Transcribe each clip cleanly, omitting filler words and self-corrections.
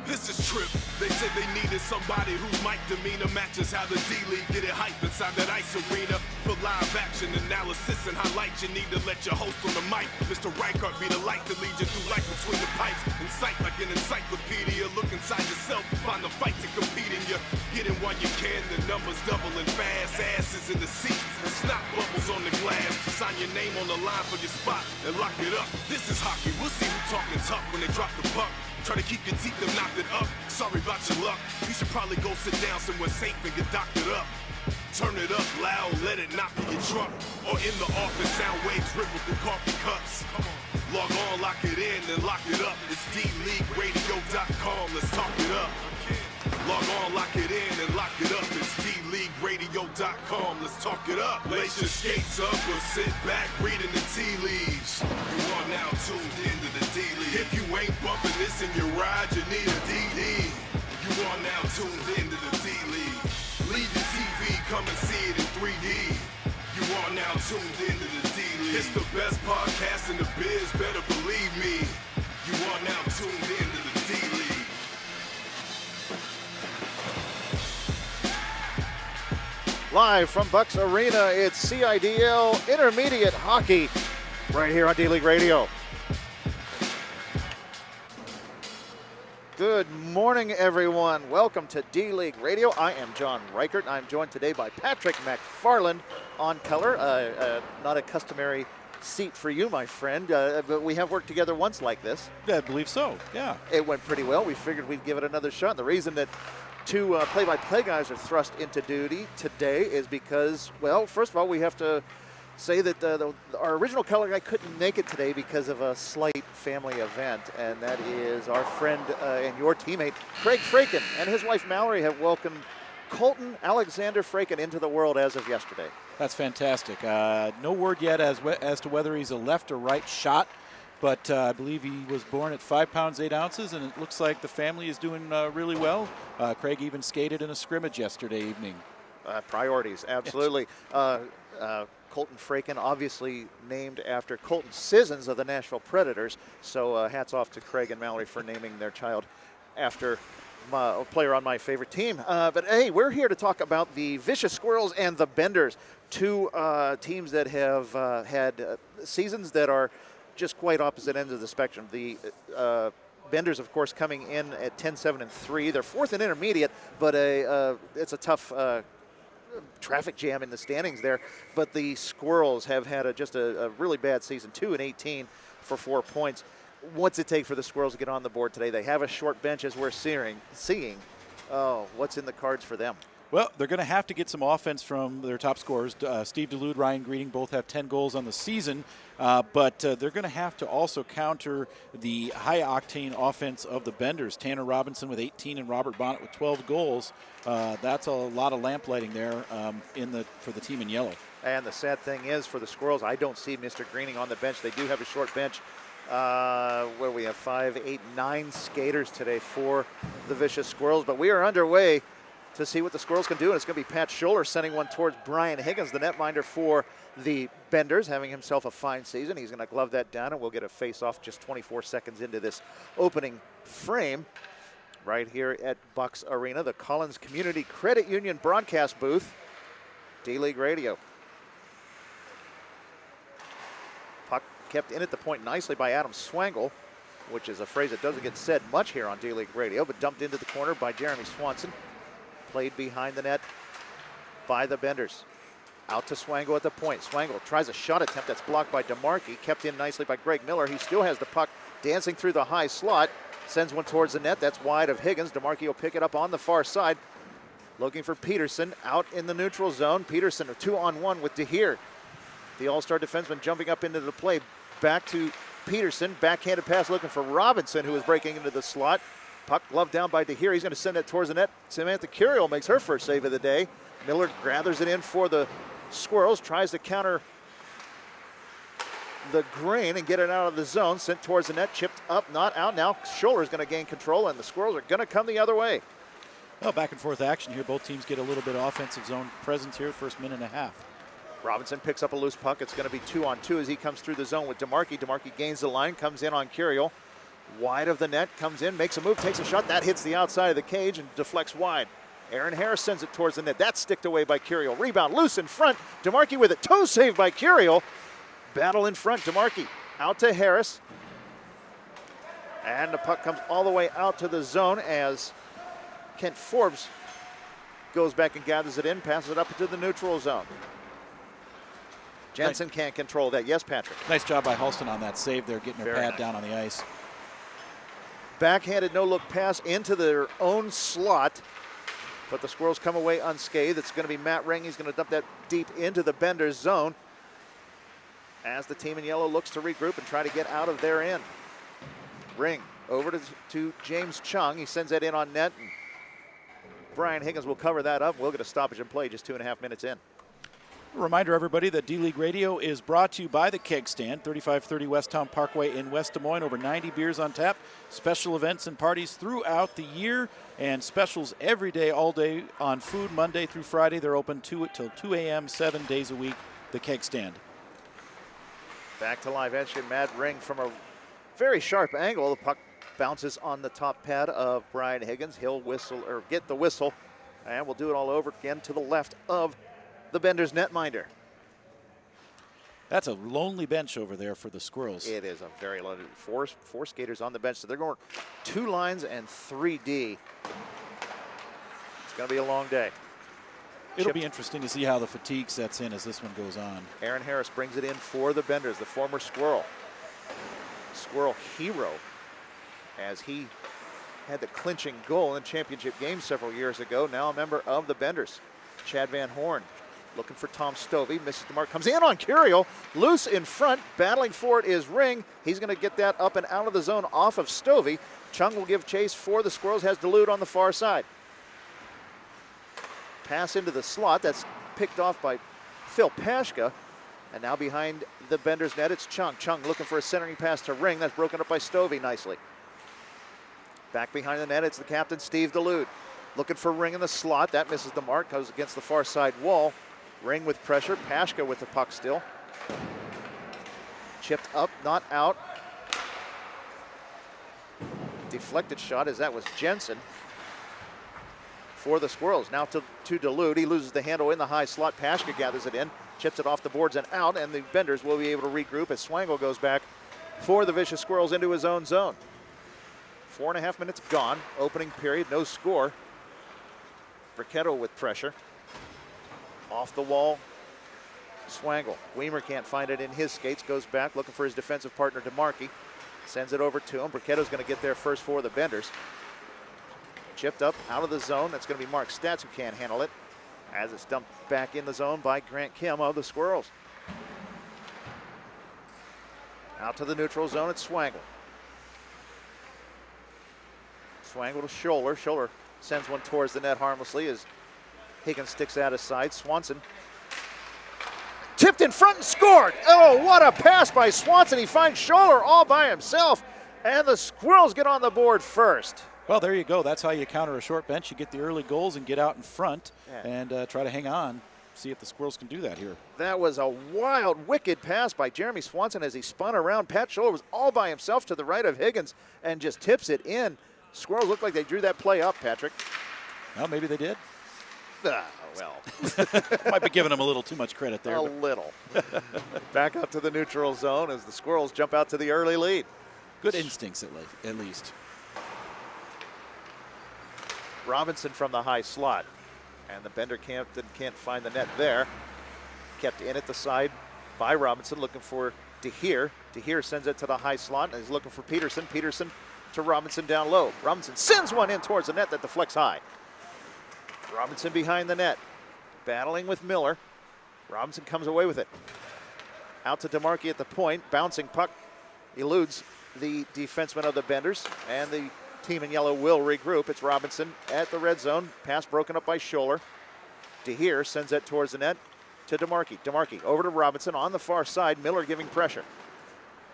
This is Trip. They said they needed somebody whose mic demeanor matches how the D-League get it hype inside that ice arena. For live action analysis and highlights, you need to let your host on the mic. Mr. Reichert be the light to lead you through life between the pipes. Incite like an encyclopedia. Look inside yourself, find the fight to compete in you. Get in while you can, the numbers doubling fast. Asses in the seats and snot bubbles on the glass. Sign your name on the line for your spot and lock it up. This is hockey. We'll see who talking tough when they drop the puck. Try to keep your teeth and knock it up. Sorry about your luck. You should probably go sit down somewhere safe and get doctored up. Turn it up loud, let it knock in your truck. Or in the office, sound waves ripple through coffee cups. Come on. Log on, lock it in, and lock it up. It's DLeagueRadio.com. Let's talk it up. Log on, lock it in, and lock it up. It's DLeagueRadio.com. Let's talk it up. Lace your skates up or sit back reading the tea leaves. You are now tuned into the D-League. If you ain't bumping this in your ride, you need a DD. You are now tuned into the D-League. Leave the TV, come and see it in 3D. You are now tuned into the D-League. It's the best podcast in the biz, better believe me. You are now tuned into the D-League. Live from Bucks Arena, it's CIDL Intermediate Hockey right here on D-League Radio. Good morning, everyone. Welcome to D-League Radio. I am John Reichert. I'm joined today by Patrick McFarland on color. Not a customary seat for you, my friend, but we have worked together once like this. I believe so, yeah. It went pretty well. We figured we'd give it another shot. The reason that two play-by-play guys are thrust into duty today is because, well, first of all, we have to say that our original color guy couldn't make it today because of a slight family event, and that is our friend and your teammate, Craig Fraken, and his wife, Mallory, have welcomed Colton Alexander Fraken into the world as of yesterday. That's fantastic. No word yet as to whether he's a left or right shot, but I believe he was born at 5 pounds 8 ounces, and it looks like the family is doing really well. Craig even skated in a scrimmage yesterday evening. Priorities, absolutely. Colton Fraken, obviously named after Colton Sissons of the Nashville Predators, so hats off to Craig and Mallory for naming their child after a player on my favorite team. But hey, we're here to talk about the Vicious Squirrels and the Benders, two teams that have had seasons that are just quite opposite ends of the spectrum. The Benders, of course, coming in at 10-7-3. They're fourth in intermediate, but it's a tough traffic jam in the standings there. But the Squirrels have had just a really bad season, 2-18 for 4 points. What's it take for the Squirrels to get on the board today? They have a short bench, as we're seeing. Oh, what's in the cards for them? Well, they're going to have to get some offense from their top scorers. Steve DeLude, Ryan Greeting both have 10 goals on the season, but they're going to have to also counter the high-octane offense of the Benders. Tanner Robinson with 18 and Robert Bonnet with 12 goals. That's a lot of lamplighting there for the team in yellow. And the sad thing is for the Squirrels, I don't see Mr. Greening on the bench. They do have a short bench. Where we have 5, 8, 9 skaters today for the Vicious Squirrels, but we are underway to see what the Squirrels can do, and it's going to be Pat Scholler sending one towards Brian Higgins, the netminder for the Benders, having himself a fine season. He's going to glove that down, and we'll get a face-off just 24 seconds into this opening frame right here at Bucks Arena, the Collins Community Credit Union broadcast booth, D-League Radio. Puck kept in at the point nicely by Adam Swangle, which is a phrase that doesn't get said much here on D-League Radio, but dumped into the corner by Jeremy Swanson. Played behind the net by the Benders. Out to Swangle at the point. Swangle tries a shot attempt that's blocked by DeMarchi. Kept in nicely by Greg Miller. He still has the puck dancing through the high slot. Sends one towards the net. That's wide of Higgins. DeMarchi will pick it up on the far side. Looking for Peterson out in the neutral zone. Peterson a 2-on-1 with DeHeer. The all-star defenseman jumping up into the play. Back to Peterson. Backhanded pass looking for Robinson, who is breaking into the slot. Puck gloved down by DeHeer. He's going to send it towards the net. Samantha Curiel makes her first save of the day. Miller gathers it in for the Squirrels. Tries to counter the grain and get it out of the zone. Sent towards the net. Chipped up, not out. Now Scholler's going to gain control, and the Squirrels are going to come the other way. Well, back and forth action here. Both teams get a little bit of offensive zone presence here, first minute and a half. Robinson picks up a loose puck. It's going to be 2-on-2 as he comes through the zone with DeMarchi. DeMarchi gains the line, comes in on Curiel. Wide of the net, comes in, makes a move, takes a shot. That hits the outside of the cage and deflects wide. Aaron Harris sends it towards the net. That's sticked away by Curiel. Rebound loose in front. DeMarchi with it. Toe save by Curiel. Battle in front. DeMarchi out to Harris. And the puck comes all the way out to the zone as Kent Forbes goes back and gathers it in, passes it up into the neutral zone. Jensen can't control that. Yes, Patrick. Nice job by Halston on that save there, getting her Very pad nice. down on the ice. Backhanded no-look pass into their own slot, but the Squirrels come away unscathed. It's going to be Matt Ring. He's going to dump that deep into the Benders zone as the team in yellow looks to regroup and try to get out of their end. Ring over to James Chung. He sends that in on net. And Brian Higgins will cover that up. We'll get a stoppage in play just 2.5 minutes in. Reminder, everybody, that D-League Radio is brought to you by the Keg Stand, 3530 West Town Parkway in West Des Moines. Over 90 beers on tap, special events and parties throughout the year, and specials every day, all day on food, Monday through Friday. They're open till 2 a.m., 7 days a week, the Keg Stand. Back to live action. Matt Ring from a very sharp angle. The puck bounces on the top pad of Brian Higgins. He'll whistle or get the whistle, and we'll do it all over again to the left of the Benders netminder. That's a lonely bench over there for the Squirrels. It is a very loaded four skaters on the bench, so they're going 2 lines and 3D. It's going to be a long day. It'll be interesting to see how the fatigue sets in as this one goes on. Aaron Harris brings it in for the Benders, the former Squirrel hero, as he had the clinching goal in the championship game several years ago. Now a member of the Benders. Chad Van Horn looking for Tom Stovey. Misses the mark. Comes in on Curiel. Loose in front. Battling for it is Ring. He's going to get that up and out of the zone off of Stovey. Chung will give chase for the Squirrels. Has Duluth on the far side. Pass into the slot. That's picked off by Phil Pashka. And now behind the Benders net, it's Chung. Chung looking for a centering pass to Ring. That's broken up by Stovey nicely. Back behind the net, it's the captain, Steve Duluth. Looking for Ring in the slot. That misses the mark. Goes against the far side wall. Ring with pressure. Pashka with the puck still. Chipped up, not out. Deflected shot as that was Jensen for the Squirrels. Now to Duluth. He loses the handle in the high slot. Pashka gathers it in. Chips it off the boards and out. And the Benders will be able to regroup as Swangle goes back for the Vicious Squirrels into his own zone. 4.5 minutes gone. Opening period. No score. Bricketto with pressure. Off the wall, Swangle. Weimer can't find it in his skates. Goes back looking for his defensive partner, DeMarchi. Sends it over to him. Bricketto's going to get there first for the Benders. Chipped up out of the zone. That's going to be Mark Stats who can't handle it, as it's dumped back in the zone by Grant Kim of the Squirrels. Out to the neutral zone, it's Swangle. Swangle to Scholler. Scholler sends one towards the net harmlessly as Higgins sticks out his side. Swanson tipped in front and scored. Oh, what a pass by Swanson. He finds Scholler all by himself, and the Squirrels get on the board first. Well, there you go. That's how you counter a short bench. You get the early goals and get out in front and try to hang on. See if the Squirrels can do that here. That was a wild, wicked pass by Jeremy Swanson as he spun around. Pat Scholler was all by himself to the right of Higgins and just tips it in. Squirrels look like they drew that play up, Patrick. Well, maybe they did. Well. Might be giving them a little too much credit there. A little. Back up to the neutral zone as the Squirrels jump out to the early lead. Good instincts at least. Robinson from the high slot. And the Bender captain can't find the net there. Kept in at the side by Robinson, looking for DeHeer. DeHeer sends it to the high slot and is looking for Peterson. Peterson to Robinson down low. Robinson sends one in towards the net that deflects high. Robinson behind the net, battling with Miller. Robinson comes away with it. Out to DeMarchi at the point. Bouncing puck eludes the defenseman of the Benders, and the team in yellow will regroup. It's Robinson at the red zone. Pass broken up by Scholler. DeHeer sends that towards the net to DeMarchi. DeMarchi over to Robinson on the far side. Miller giving pressure.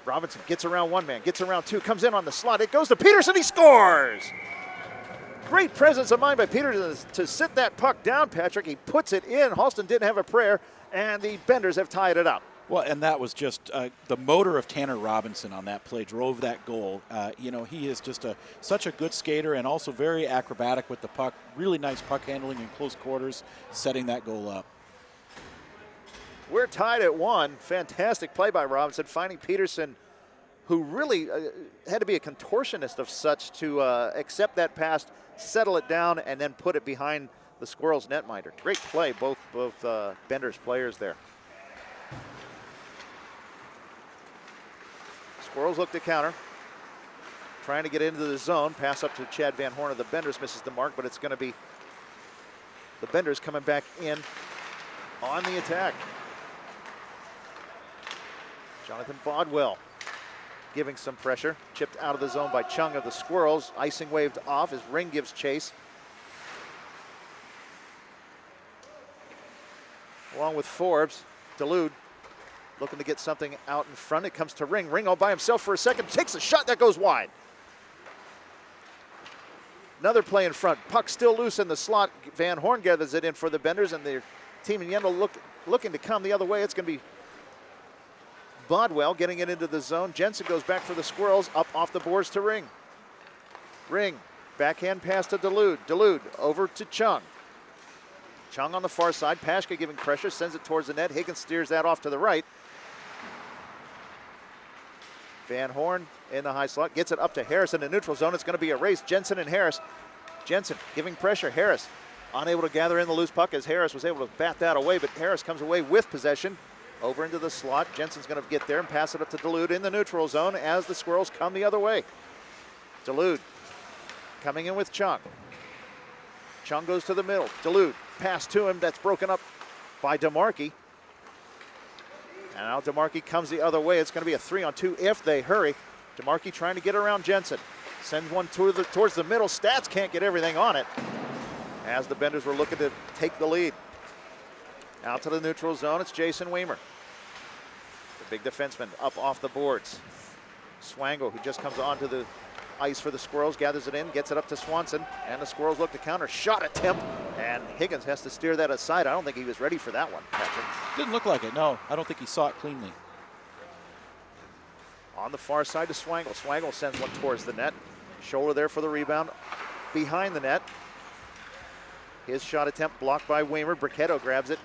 Robinson gets around one man, gets around two, comes in on the slot. It goes to Peterson. He scores! Great presence of mind by Peterson to sit that puck down, Patrick. He puts it in. Halston didn't have a prayer, and the Benders have tied it up. Well, and that was just the motor of Tanner Robinson on that play drove that goal. He is just such a good skater and also very acrobatic with the puck. Really nice puck handling in close quarters, setting that goal up. We're tied at 1. Fantastic play by Robinson, finding Peterson, who really had to be a contortionist of such to accept that pass, settle it down, and then put it behind the Squirrels netminder. Great play, both Bender's players there. Squirrels look to counter, trying to get into the zone. Pass up to Chad Van Horn of the Benders, misses the mark, but it's going to be the Benders coming back in on the attack. Jonathan Bodwell giving some pressure. Chipped out of the zone by Chung of the Squirrels. Icing waved off as Ring gives chase. Along with Forbes, Dulude looking to get something out in front. It comes to Ring. Ring all by himself for a second. Takes a shot that goes wide. Another play in front. Puck still loose in the slot. Van Horn gathers it in for the Benders, and their team in yellow looking to come the other way. It's going to be Bodwell getting it into the zone. Jensen goes back for the Squirrels. Up off the boards to Ring. Ring. Backhand pass to Dulude. Dulude over to Chung. Chung on the far side. Pashka giving pressure. Sends it towards the net. Higgins steers that off to the right. Van Horn in the high slot. Gets it up to Harris in the neutral zone. It's going to be a race. Jensen and Harris. Jensen giving pressure. Harris unable to gather in the loose puck as Harris was able to bat that away, but Harris comes away with possession. Over into the slot. Jensen's going to get there and pass it up to Dulude in the neutral zone as the Squirrels come the other way. Dulude coming in with Chung. Chung goes to the middle. Dulude pass to him. That's broken up by DeMarkey. And now DeMarkey comes the other way. It's going to be a 3-on-2 if they hurry. DeMarkey trying to get around Jensen. Sends one towards the middle. Stats can't get everything on it as the Benders were looking to take the lead. Out to the neutral zone, it's Jason Weimer. The big defenseman up off the boards. Swango, who just comes onto the ice for the Squirrels, gathers it in, gets it up to Swanson, and the Squirrels look to counter. Shot attempt, and Higgins has to steer that aside. I don't think he was ready for that one, Patrick. Didn't look like it, no. I don't think he saw it cleanly. On the far side to Swangle. Swangle sends one towards the net. Shoulder there for the rebound behind the net. His shot attempt blocked by Weimer. Bricketto grabs it.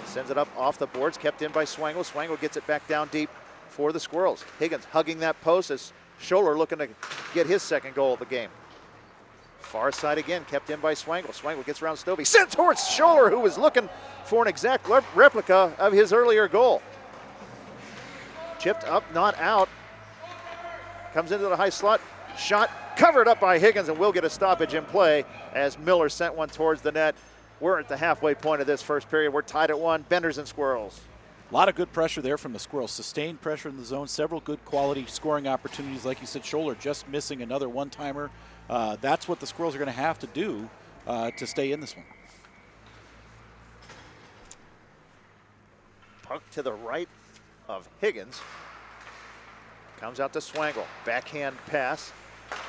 Sends it up off the boards, kept in by Swangle. Swangle gets it back down deep for the Squirrels. Higgins hugging that post as Scholler looking to get his second goal of the game. Far side again, kept in by Swangle. Swangle gets around Stovey. Sent towards Scholler, who was looking for an exact replica of his earlier goal. Chipped up, not out. Comes into the high slot. Shot covered up by Higgins, and will get a stoppage in play as Miller sent one towards the net. We're at the halfway point of this first period. We're tied at 1, Benders and Squirrels. A lot of good pressure there from the Squirrels. Sustained pressure in the zone, several good quality scoring opportunities. Like you said, Scholler just missing another one-timer. That's what the Squirrels are going to have to do to stay in this one. Puck to the right of Higgins. Comes out to Swangle. Backhand pass.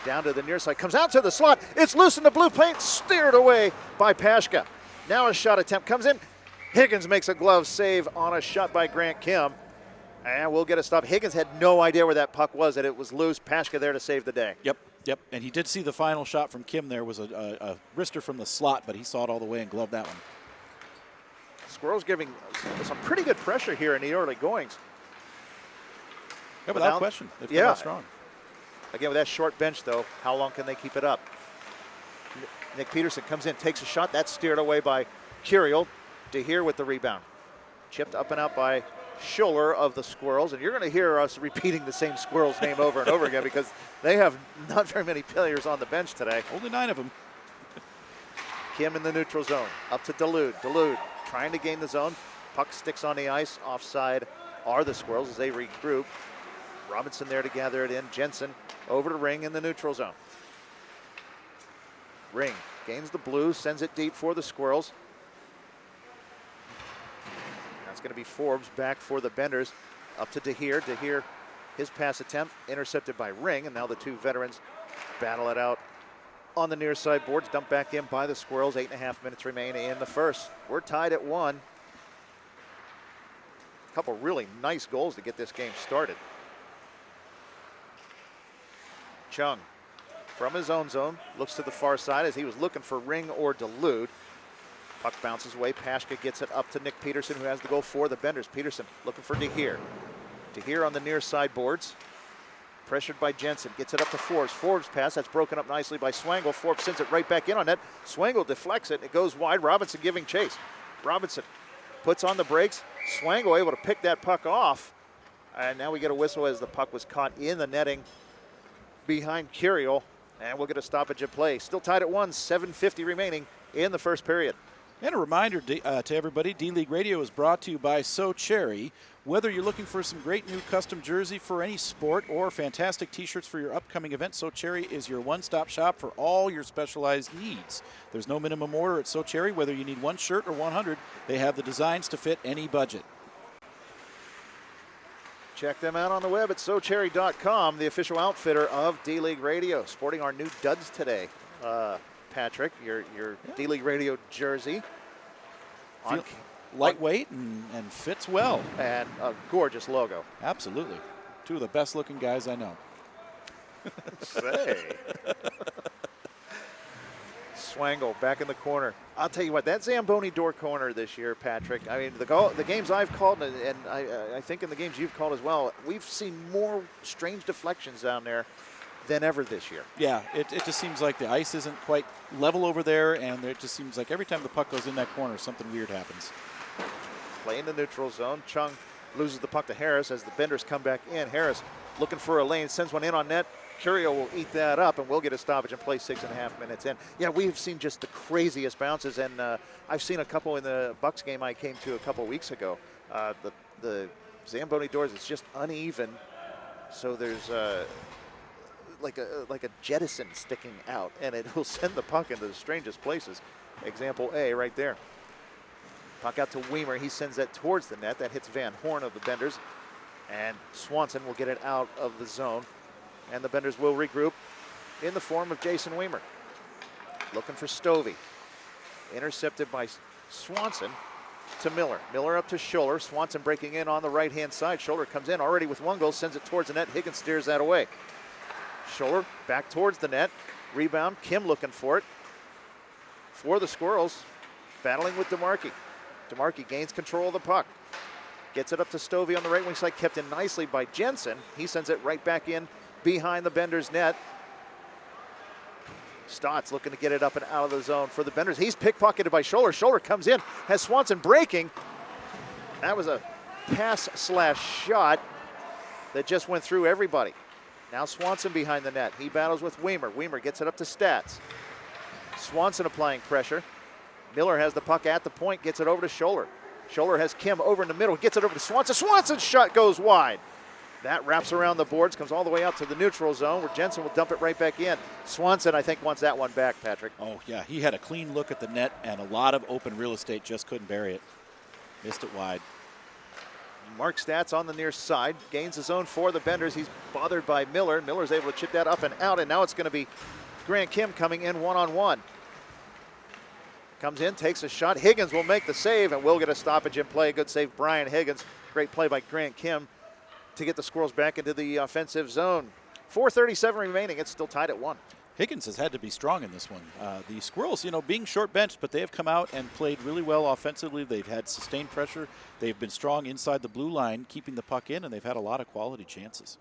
Down to the near side. Comes out to the slot. It's loose in the blue paint. Steered away by Pashka. Now a shot attempt comes in. Higgins makes a glove save on a shot by Grant Kim. And we'll get a stop. Higgins had no idea where that puck was, that it was loose. Pashka there to save the day. Yep. And he did see the final shot from Kim there was a wrister from the slot, but he saw it all the way and gloved that one. Squirrels giving some pretty good pressure here in the early goings. Yeah, without question. They've come out strong. Again, with that short bench, though, how long can they keep it up? Nick Peterson comes in, takes a shot. That's steered away by Curiel. DeHeer with the rebound. Chipped up and out by Scholler of the Squirrels. And you're going to hear us repeating the same Squirrels name over and over again because they have not very many players on the bench today. Only 9 of them. Kim in the neutral zone. Up to Dulude. Dulude trying to gain the zone. Puck sticks on the ice. Offside are the Squirrels as they regroup. Robinson there to gather it in. Jensen over to Ring in the neutral zone. Ring gains the blue, sends it deep for the Squirrels. That's going to be Forbes back for the Benders. Up to DeHeer. DeHeer, his pass attempt intercepted by Ring, and now the two veterans battle it out on the near side boards. Dumped back in by the Squirrels. 8.5 minutes remain in the first. We're tied at 1. couple really nice goals to get this game started. Chung from his own zone looks to the far side as he was looking for Ring or Duluth. Puck bounces away. Pashka gets it up to Nick Peterson, who has the goal for the Benders. Peterson looking for DeHeer. DeHeer on the near side boards. Pressured by Jensen. Gets it up to Forbes. Forbes pass. That's broken up nicely by Swangle. Forbes sends it right back in on net. Swangle deflects it. It goes wide. Robinson giving chase. Robinson puts on the brakes. Swangle able to pick that puck off. And now we get a whistle as the puck was caught in the netting behind Curiel. And we'll get a stoppage of play. Still tied at 1. 7:50 remaining in the first period. And a reminder to everybody, D-League Radio is brought to you by So Cherry. Whether you're looking for some great new custom jersey for any sport or fantastic t-shirts for your upcoming event, So Cherry is your one-stop shop for all your specialized needs. There's no minimum order at So Cherry. Whether you need one shirt or 100, they have the designs to fit any budget. Check them out on the web at SoCherry.com, the official outfitter of D-League Radio. Sporting our new duds today. Patrick, your D-League Radio jersey. Lightweight and fits well. And a gorgeous logo. Absolutely. Two of the best looking guys I know. Say. Swangle back in the corner. I'll tell you what, that Zamboni door corner this year, Patrick, I mean, the games I've called, and I think in the games you've called as well, we've seen more strange deflections down there than ever this year. Yeah, it just seems like the ice isn't quite level over there, and it just seems like every time the puck goes in that corner, something weird happens. Play in the neutral zone. Chung loses the puck to Harris as the Benders come back in. Harris looking for a lane, sends one in on net. Curio will eat that up, and we'll get a stoppage and play 6.5 minutes in. Yeah, we've seen just the craziest bounces, and I've seen a couple in the Bucks game I came to a couple weeks ago. The Zamboni doors, it's just uneven, so there's like a jettison sticking out, and it will send the puck into the strangest places. Example A right there. Puck out to Weimer. He sends that towards the net. That hits Van Horn of the Benders, and Swanson will get it out of the zone. And the Benders will regroup in the form of Jason Weimer. Looking for Stovey. Intercepted by Swanson to Miller. Miller up to Scholler. Swanson breaking in on the right-hand side. Scholler comes in already with one goal, sends it towards the net. Higgins steers that away. Scholler back towards the net. Rebound. Kim looking for it. For the Squirrels, battling with DeMarchi. DeMarchi gains control of the puck. Gets it up to Stovey on the right wing side, kept in nicely by Jensen. He sends it right back in behind the Benders net. Stotts looking to get it up and out of the zone for the Benders. He's pickpocketed by Scholler. Scholler comes in, has Swanson breaking. That was a pass/shot that just went through everybody. Now Swanson behind the net. He battles with Weimer. Weimer gets it up to Stats. Swanson applying pressure. Miller has the puck at the point, gets it over to Scholler. Scholler has Kim over in the middle, gets it over to Swanson. Swanson's shot goes wide. That wraps around the boards, comes all the way out to the neutral zone where Jensen will dump it right back in. Swanson, I think, wants that one back, Patrick. Oh, yeah. He had a clean look at the net and a lot of open real estate, just couldn't bury it. Missed it wide. Mark Stats on the near side, gains his own for the Benders. He's bothered by Miller. Miller's able to chip that up and out, and now it's going to be Grant Kim coming in one-on-one. Comes in, takes a shot. Higgins will make the save, and we'll get a stoppage in play. Good save, Brian Higgins. Great play by Grant Kim to get the Squirrels back into the offensive zone. 4:37 remaining. It's still tied at 1. Higgins has had to be strong in this one. The Squirrels, being short benched, but they have come out and played really well offensively. They've had sustained pressure. They've been strong inside the blue line, keeping the puck in, and they've had a lot of quality chances.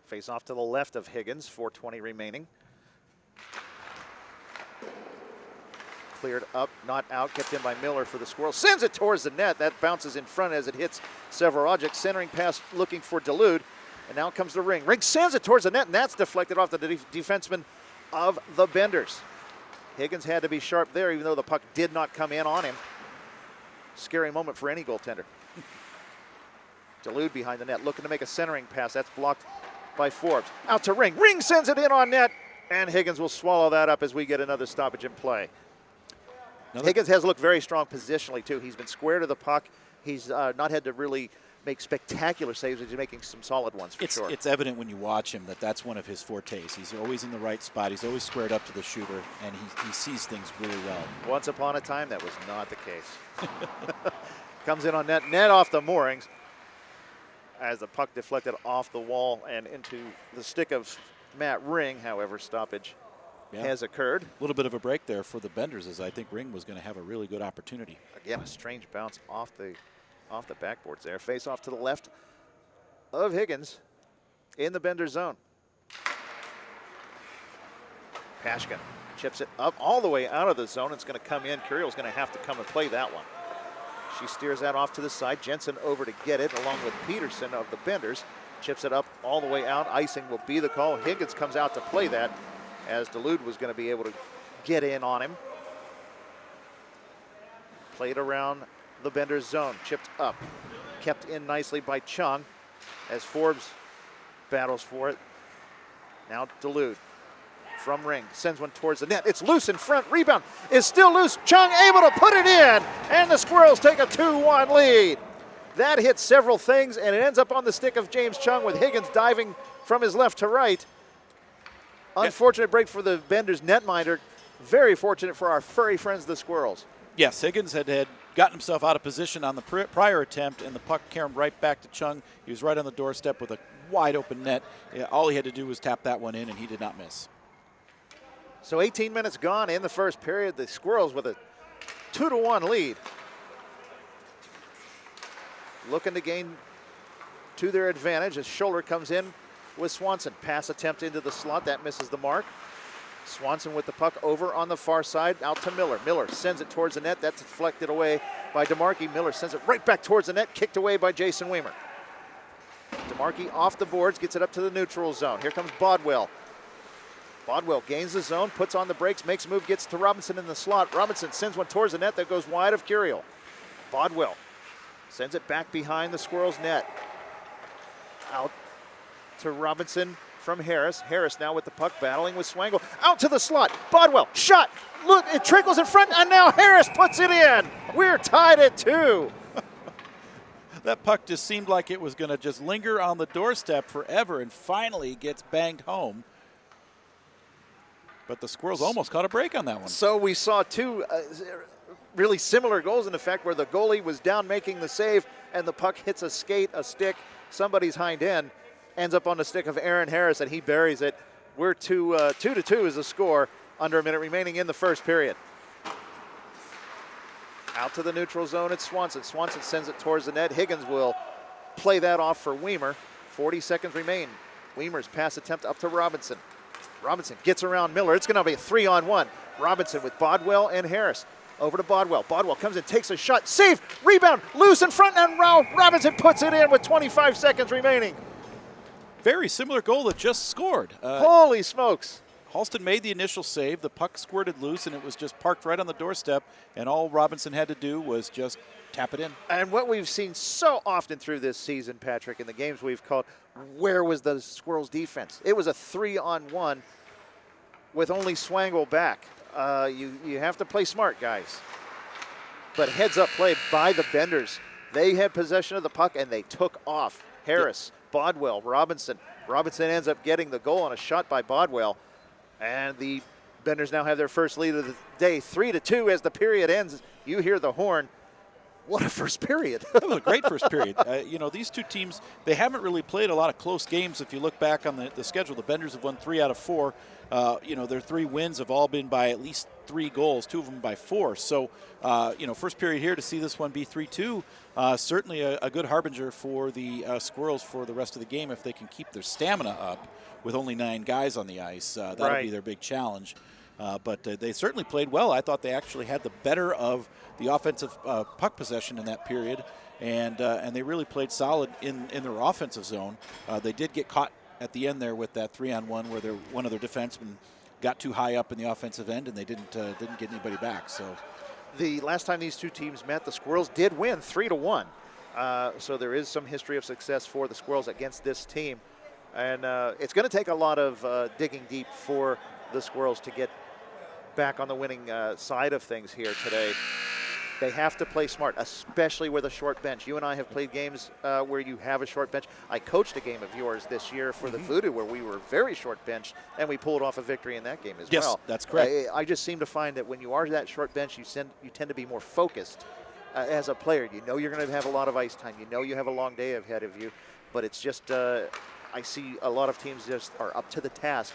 Face off to the left of Higgins, 4:20 remaining. Cleared up, not out, kept in by Miller for the Squirrels. Sends it towards the net. That bounces in front as it hits several objects. Centering pass looking for Duluth. And now comes the Ring. Ring sends it towards the net, and that's deflected off the defenseman of the Benders. Higgins had to be sharp there, even though the puck did not come in on him. Scary moment for any goaltender. Duluth behind the net, looking to make a centering pass. That's blocked by Forbes. Out to Ring. Ring sends it in on net, and Higgins will swallow that up as we get another stoppage in play. Higgins has looked very strong positionally, too. He's been square to the puck. He's not had to really make spectacular saves. He's making some solid ones for sure. It's evident when you watch him that that's one of his fortes. He's always in the right spot. He's always squared up to the shooter, and he sees things really well. Once upon a time, that was not the case. Comes in on net off the moorings. as the puck deflected off the wall and into the stick of Matt Ring. However, stoppage has occurred. A little bit of a break there for the Benders, as I think Ring was going to have a really good opportunity. Again, a strange bounce off the backboards there. Face off to the left of Higgins in the Bender zone. Pashkin chips it up all the way out of the zone. It's going to come in. Curiel's going to have to come and play that one. She steers that off to the side. Jensen over to get it along with Peterson of the Benders. Chips it up all the way out. Icing will be the call. Higgins comes out to play that as Duluth was going to be able to get in on him. Played around the Benders zone. Chipped up. Kept in nicely by Chung as Forbes battles for it. Now Duluth from Ring sends one towards the net. It's loose in front. Rebound is still loose. Chung able to put it in, and the Squirrels take a 2-1 lead. That hits several things, and it ends up on the stick of James Chung with Higgins diving from his left to right. Unfortunate break for the Benders netminder. Very fortunate for our furry friends, the Squirrels. Yes, Higgins had gotten himself out of position on the prior attempt, and the puck caromed right back to Chung. He was right on the doorstep with a wide open net. All he had to do was tap that one in, and he did not miss. So 18 minutes gone in the first period. The Squirrels with a 2-1 lead. Looking to gain to their advantage as Scholler comes in with Swanson. Pass attempt into the slot. That misses the mark. Swanson with the puck over on the far side out to Miller. Miller sends it towards the net. That's deflected away by DeMarchi. Miller sends it right back towards the net. Kicked away by Jason Weimer. DeMarchi off the boards. Gets it up to the neutral zone. Here comes Bodwell. Bodwell gains the zone, puts on the brakes, makes a move, gets to Robinson in the slot. Robinson sends one towards the net that goes wide of Curiel. Bodwell sends it back behind the Squirrels' net. Out to Robinson from Harris. Harris now with the puck battling with Swangle. Out to the slot. Bodwell, shot. Look, it trickles in front, and now Harris puts it in. We're tied at 2. That puck just seemed like it was going to just linger on the doorstep forever, and finally gets banged home. But the Squirrels almost caught a break on that one. So we saw two really similar goals in effect, where the goalie was down making the save and the puck hits a skate, a stick, somebody's hind end, ends up on the stick of Aaron Harris and he buries it. We're 2-2 is the score, under a minute remaining in the first period. Out to the neutral zone, it's Swanson. Swanson sends it towards the net. Higgins will play that off for Weimer. 40 seconds remain. Weimer's pass attempt up to Robinson. Robinson gets around Miller. It's going to be a 3-on-1. Robinson with Bodwell and Harris. Over to Bodwell. Bodwell comes in, takes a shot. Save, rebound, loose in front, and Robinson puts it in with 25 seconds remaining. Very similar goal that just scored. Holy smokes. Halston made the initial save. The puck squirted loose, and it was just parked right on the doorstep, and all Robinson had to do was just tap it in. And what we've seen so often through this season, Patrick, in the games we've called, where was the Squirrels' defense? It was a 3-on-1 with only Swangle back. You have to play smart, guys. But heads-up play by the Benders. They had possession of the puck, and they took off. Harris, Bodwell, Robinson. Robinson ends up getting the goal on a shot by Bodwell. And the Benders now have their first lead of the day, 3-2 as the period ends. You hear the horn. What a first period. That was a great first period. These two teams, they haven't really played a lot of close games. If you look back on the schedule, the Benders have won 3 out of 4. Their 3 wins have all been by at least 3 goals, 2 of them by 4. So, first period here to see this one be 3-2, certainly a good harbinger for the Squirrels for the rest of the game if they can keep their stamina up with only 9 guys on the ice. That'll be their big challenge. But they certainly played well. I thought they actually had the better of the offensive puck possession in that period, and they really played solid in their offensive zone. They did get caught at the end there with that 3-on-1 where one of their defensemen got too high up in the offensive end, and they didn't get anybody back. So, the last time these two teams met, the Squirrels did win 3-1. So there is some history of success for the Squirrels against this team, and it's going to take a lot of digging deep for the Squirrels to get back on the winning side of things here today. They have to play smart, especially with a short bench. You and I have played games where you have a short bench. I coached a game of yours this year for the Voodoo where we were very short benched, and we pulled off a victory in that game as well. Yes, that's correct. I just seem to find that when you are that short bench, you tend to be more focused as a player. You know you're going to have a lot of ice time. You know you have a long day ahead of you. but it's just I see a lot of teams just are up to the task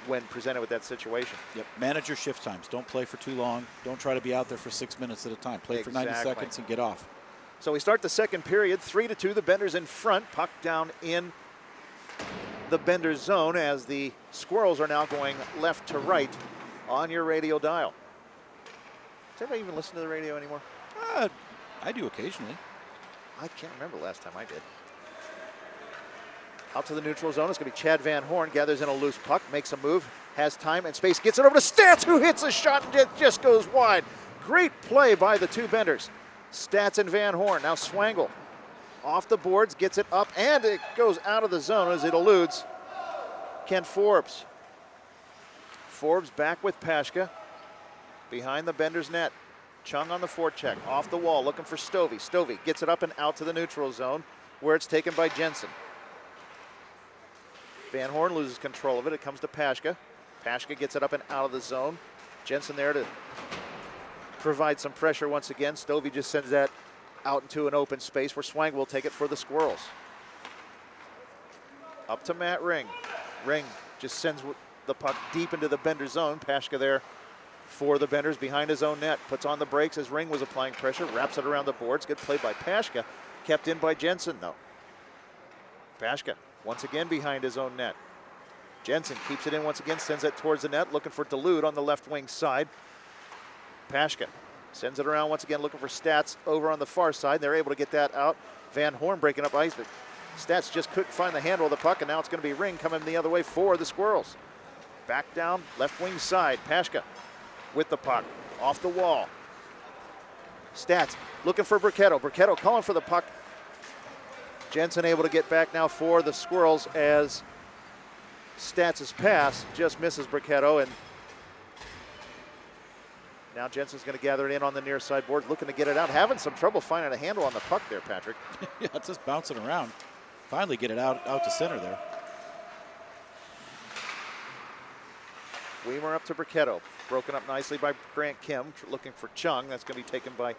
when presented with that situation. Yep. Manage your shift times. Don't play for too long. Don't try to be out there for 6 minutes at a time. Play for 90 seconds and get off. So we start the second period, 3-2. The Benders in front. Puck down in the Benders zone as the Squirrels are now going left to right on your radio dial. Does anybody even listen to the radio anymore? I do occasionally. I can't remember the last time I did. Out to the neutral zone. It's going to be Chad Van Horn. Gathers in a loose puck, makes a move, has time and space, gets it over to Stats, who hits a shot and it just goes wide. Great play by the two Benders. Stats and Van Horn. Now Swangle off the boards, gets it up, and it goes out of the zone as it eludes Kent Forbes. Forbes back with Pashka behind the Benders net. Chung on the forecheck, off the wall, looking for Stovey. Stovey gets it up and out to the neutral zone, where it's taken by Jensen. Van Horn loses control of it. It comes to Pashka. Pashka gets it up and out of the zone. Jensen there to provide some pressure once again. Stovey just sends that out into an open space where Swang will take it for the Squirrels. Up to Matt Ring. Ring just sends the puck deep into the Bender zone. Pashka there for the Benders behind his own net. Puts on the brakes as Ring was applying pressure. Wraps it around the boards. Good play by Pashka. Kept in by Jensen though. Pashka once again behind his own net. Jensen keeps it in once again, sends it towards the net, looking for Dulude on the left wing side. Pashka sends it around once again, looking for Stats over on the far side. They're able to get that out. Van Horn breaking up ice, but Stats just couldn't find the handle of the puck, and now it's going to be Ring coming the other way for the Squirrels. Back down, left wing side. Pashka with the puck, off the wall. Stats looking for Bricketto. Bricketto calling for the puck. Jensen able to get back now for the Squirrels as Stats' pass just misses Bricketto, and now Jensen's going to gather it in on the near side board, looking to get it out. Having some trouble finding a handle on the puck there, Patrick. Yeah, it's just bouncing around. Finally get it out to center there. Weimer up to Bricketto. Broken up nicely by Grant Kim, looking for Chung. That's going to be taken by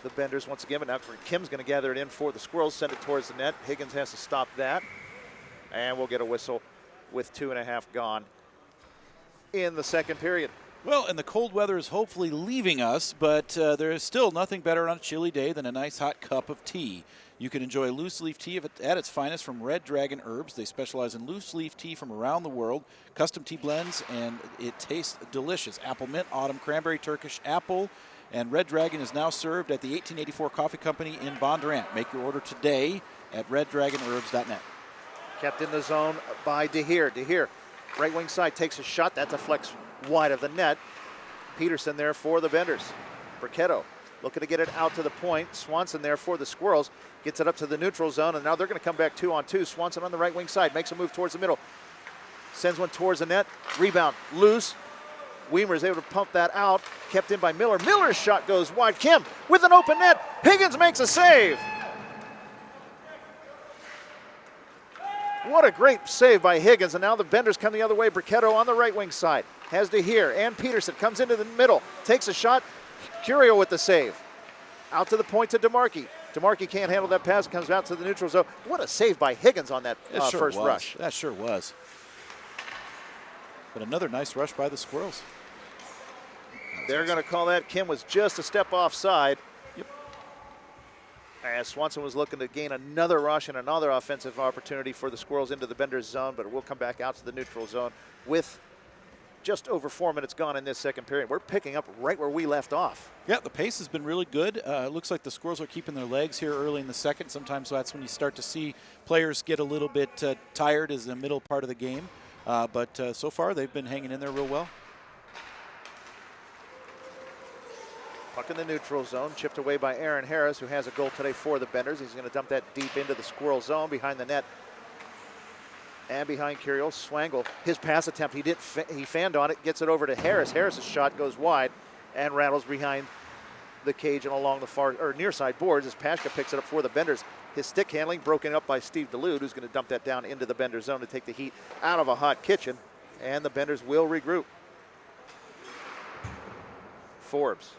the Benders once again, but now Kim's going to gather it in for the Squirrels, send it towards the net. Higgins has to stop that, and we'll get a whistle with 2.5 gone in the second period. Well, and the cold weather is hopefully leaving us, but there is still nothing better on a chilly day than a nice hot cup of tea. You can enjoy loose leaf tea at its finest from Red Dragon Herbs. They specialize in loose leaf tea from around the world, custom tea blends, and it tastes delicious. Apple mint, autumn cranberry, Turkish apple, and Red Dragon is now served at the 1884 Coffee Company in Bondurant. Make your order today at reddragonherbs.net. Kept in the zone by DeHeer. DeHeer, right wing side, takes a shot. That deflects wide of the net. Peterson there for the Benders. Bricketto looking to get it out to the point. Swanson there for the Squirrels. Gets it up to the neutral zone, and now they're going to come back 2-on-2. Swanson on the right wing side, makes a move towards the middle. Sends one towards the net. Rebound, loose. Weimer is able to pump that out. Kept in by Miller. Miller's shot goes wide. Kim with an open net. Higgins makes a save. What a great save by Higgins, and now the Benders come the other way. Bricketto on the right wing side. Has DeHeer and Peterson. Comes into the middle. Takes a shot. Curio with the save. Out to the point to DeMarchi. DeMarchi can't handle that pass. Comes out to the neutral zone. What a save by Higgins on that first rush. That sure was. But another nice rush by the Squirrels. They're going to call that. Kim was just a step offside. Yep. As Swanson was looking to gain another rush and another offensive opportunity for the Squirrels into the Benders zone, but it will come back out to the neutral zone with just over 4 minutes gone in this second period. We're picking up right where we left off. Yeah, the pace has been really good. It looks like the Squirrels are keeping their legs here early in the second. Sometimes that's when you start to see players get a little bit tired as the middle part of the game. But so far, they've been hanging in there real well. Puck in the neutral zone, chipped away by Aaron Harris, who has a goal today for the Benders. He's going to dump that deep into the Squirrel zone behind the net. And behind Curiel, Swangle, his pass attempt, he fanned on it, gets it over to Harris. Harris's shot goes wide and rattles behind the cage and along the far or near side boards as Pashka picks it up for the Benders. His stick handling broken up by Steve Dulude, who's going to dump that down into the Bender zone to take the heat out of a hot kitchen. And the Benders will regroup. Forbes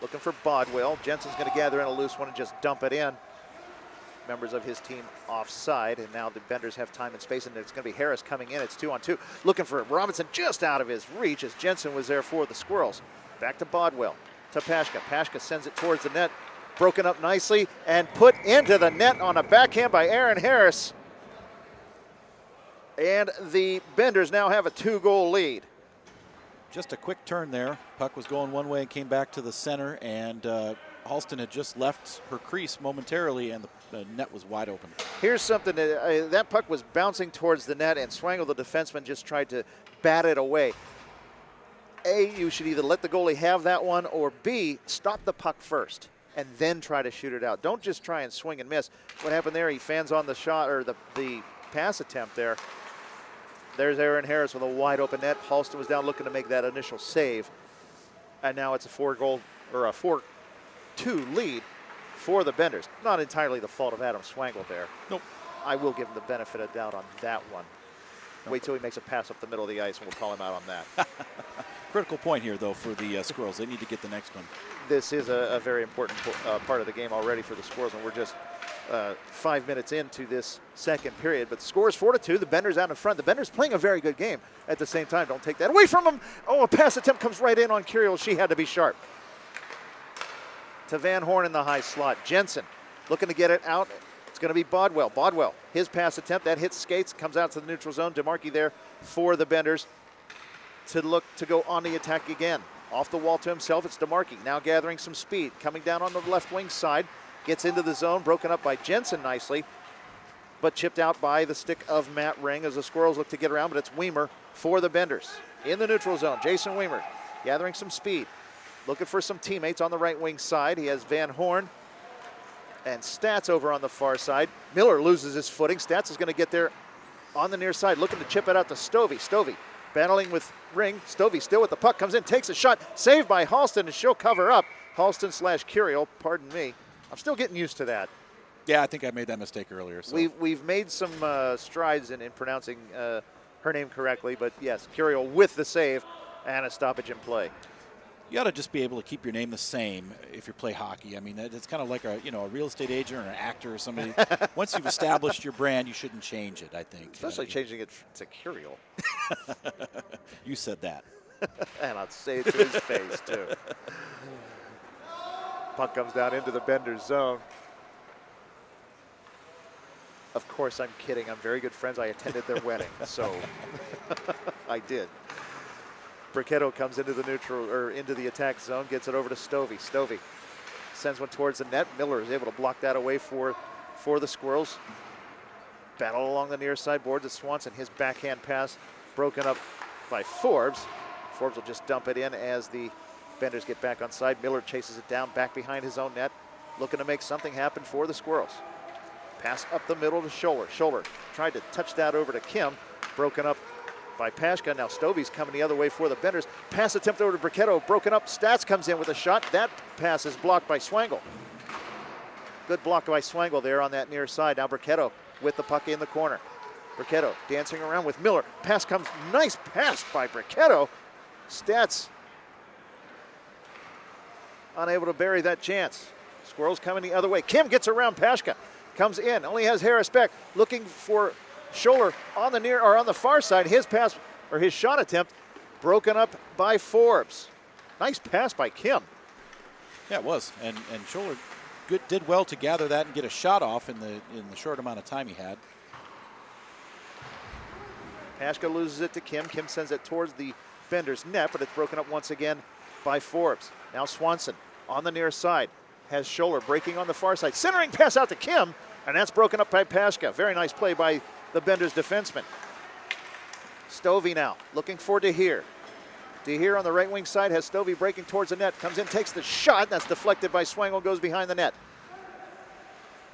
looking for Bodwell. Jensen's going to gather in a loose one and just dump it in. members of his team offside, and now the Benders have time and space, and it's going to be Harris coming in. It's 2-on-2, looking for Robinson just out of his reach as Jensen was there for the Squirrels. Back to Bodwell, to Pashka. Pashka sends it towards the net, broken up nicely, and put into the net on a backhand by Aaron Harris. And the Benders now have a 2-goal lead. Just a quick turn there. Puck was going one way and came back to the center, and Halston had just left her crease momentarily, and the net was wide open. Here's something that puck was bouncing towards the net, and Swangle, the defenseman, just tried to bat it away. A, you should either let the goalie have that one, or B, stop the puck first and then try to shoot it out. Don't just try and swing and miss. What happened there? He fans on the shot, or the pass attempt there. There's Aaron Harris with a wide open net. Halston was down looking to make that initial save, and now it's a 4-2 lead for the Benders. Not entirely the fault of Adam Swangle there. Nope. I will give him the benefit of doubt on that one. Nope. Wait till he makes a pass up the middle of the ice, and we'll call him out on that. Critical point here, though, for the Squirrels. They need to get the next one. This is a very important part of the game already for the Squirrels, and we're just 5 minutes into this second period. But the score is 4-2. The Benders out in front. The Benders playing a very good game at the same time. Don't take that away from them. Oh, a pass attempt comes right in on Curiel. She had to be sharp. To Van Horn in the high slot. Jensen looking to get it out. It's going to be Bodwell. Bodwell, his pass attempt, that hits skates, comes out to the neutral zone. DeMarkey there for the Benders to look to go on the attack again. Off the wall to himself, it's DeMarkey, now gathering some speed. Coming down on the left wing side, gets into the zone, broken up by Jensen nicely, but chipped out by the stick of Matt Ring as the Squirrels look to get around, but it's Weimer for the Benders. In the neutral zone, Jason Weimer gathering some speed. Looking for some teammates on the right wing side. He has Van Horn and Stats over on the far side. Miller loses his footing. Stats is going to get there on the near side, looking to chip it out to Stovey. Stovey battling with Ring. Stovey still with the puck, comes in, takes a shot, saved by Halston, and she'll cover up. Halston / Curiel, pardon me. I'm still getting used to that. Yeah, I think I made that mistake earlier. So. We've made some strides in pronouncing her name correctly, but yes, Curiel with the save and a stoppage in play. You ought to just be able to keep your name the same if you play hockey. I mean, it's kind of like a real estate agent or an actor or somebody. Once you've established your brand, you shouldn't change it, I think. Especially changing it to Curiel. You said that. And I'll say it to his face, too. Puck comes down into the Benders zone. Of course, I'm kidding. I'm very good friends. I attended their wedding, so I did. Bricketto comes into the neutral or into the attack zone, gets it over to Stovey. Stovey sends one towards the net. Miller is able to block that away for the Squirrels. Battle along the near side board to Swanson. His backhand pass broken up by Forbes. Forbes will just dump it in as the Benders get back on side. Miller chases it down back behind his own net, looking to make something happen for the Squirrels. Pass up the middle to Scholler. Scholler tried to touch that over to Kim, broken up by Pashka. Now Stovey's coming the other way for the Benders. Pass attempt over to Bricketto, broken up. Stats comes in with a shot. That pass is blocked by Swangle. Good block by Swangle there on that near side. Now Bricketto with the puck in the corner. Bricketto dancing around with Miller. Pass comes, nice pass by Bricketto. Stats unable to bury that chance. Squirrels coming the other way. Kim gets around Pashka. Comes in, only has Harris back, looking for Scholler on the near or on the far side. His pass or his shot attempt broken up by Forbes. Nice pass by Kim. Yeah, it was, and Scholler did well to gather that and get a shot off in the short amount of time he had. Pashka loses it to Kim. Kim sends it towards the Benders net, but it's broken up once again by Forbes. Now Swanson on the near side has Scholler breaking on the far side, centering pass out to Kim, and that's broken up by Pashka. Very nice play by the Benders defenseman. Stovey now looking for DeHeer. DeHeer on the right wing side has Stovey breaking towards the net. Comes in, takes the shot. That's deflected by Swangle, goes behind the net.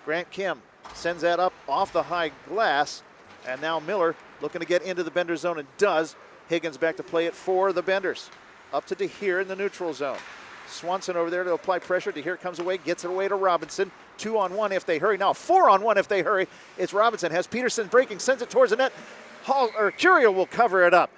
Grant Kim sends that up off the high glass. And now Miller looking to get into the Benders zone and does. Higgins back to play it for the Benders. Up to DeHeer in the neutral zone. Swanson over there to apply pressure. DeHeer comes away, gets it away to Robinson. 2-on-1 if they hurry. Now 4-on-1 if they hurry. It's Robinson. Has Peterson breaking, sends it towards the net. Curiel will cover it up.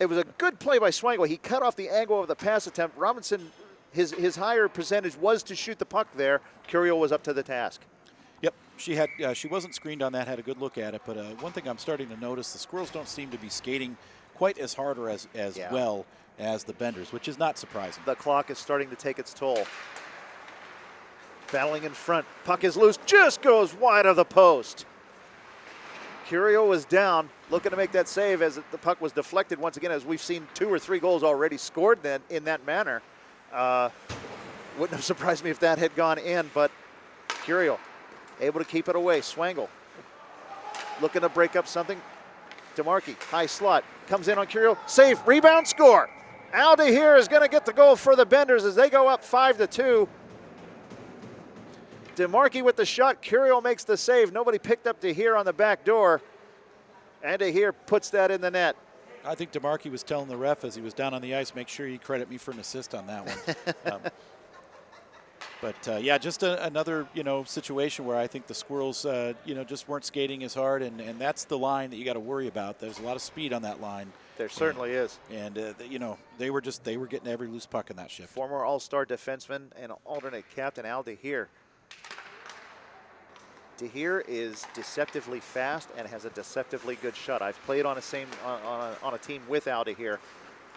It was a good play by Swangle. He cut off the angle of the pass attempt. Robinson, his higher percentage was to shoot the puck there. Curiel was up to the task. She wasn't screened on that. Had a good look at it. But one thing I'm starting to notice: the Squirrels don't seem to be skating quite as hard or as well as the Benders, which is not surprising. The clock is starting to take its toll. Battling in front. Puck is loose. Just goes wide of the post. Curio was down, looking to make that save as the puck was deflected once again, as we've seen 2 or 3 goals already scored then in that manner. Wouldn't have surprised me if that had gone in, but Curio able to keep it away. Swangle looking to break up something. DeMarchi, high slot, comes in on Curio, save, rebound, score. Aldahir is going to get the goal for the Benders as they go up 5-2. DeMarchi with the shot. Curio makes the save. Nobody picked up DeHeer on the back door. And DeHeer puts that in the net. I think DeMarchi was telling the ref as he was down on the ice, make sure you credit me for an assist on that one. But yeah, just another situation where I think the Squirrels just weren't skating as hard, and that's the line that you got to worry about. There's a lot of speed on that line. There certainly is. And they were getting every loose puck in that shift. Former All-Star defenseman and alternate captain Al DeHeer. DeHeer is deceptively fast and has a deceptively good shot. I've played on a team with Al DeHeer,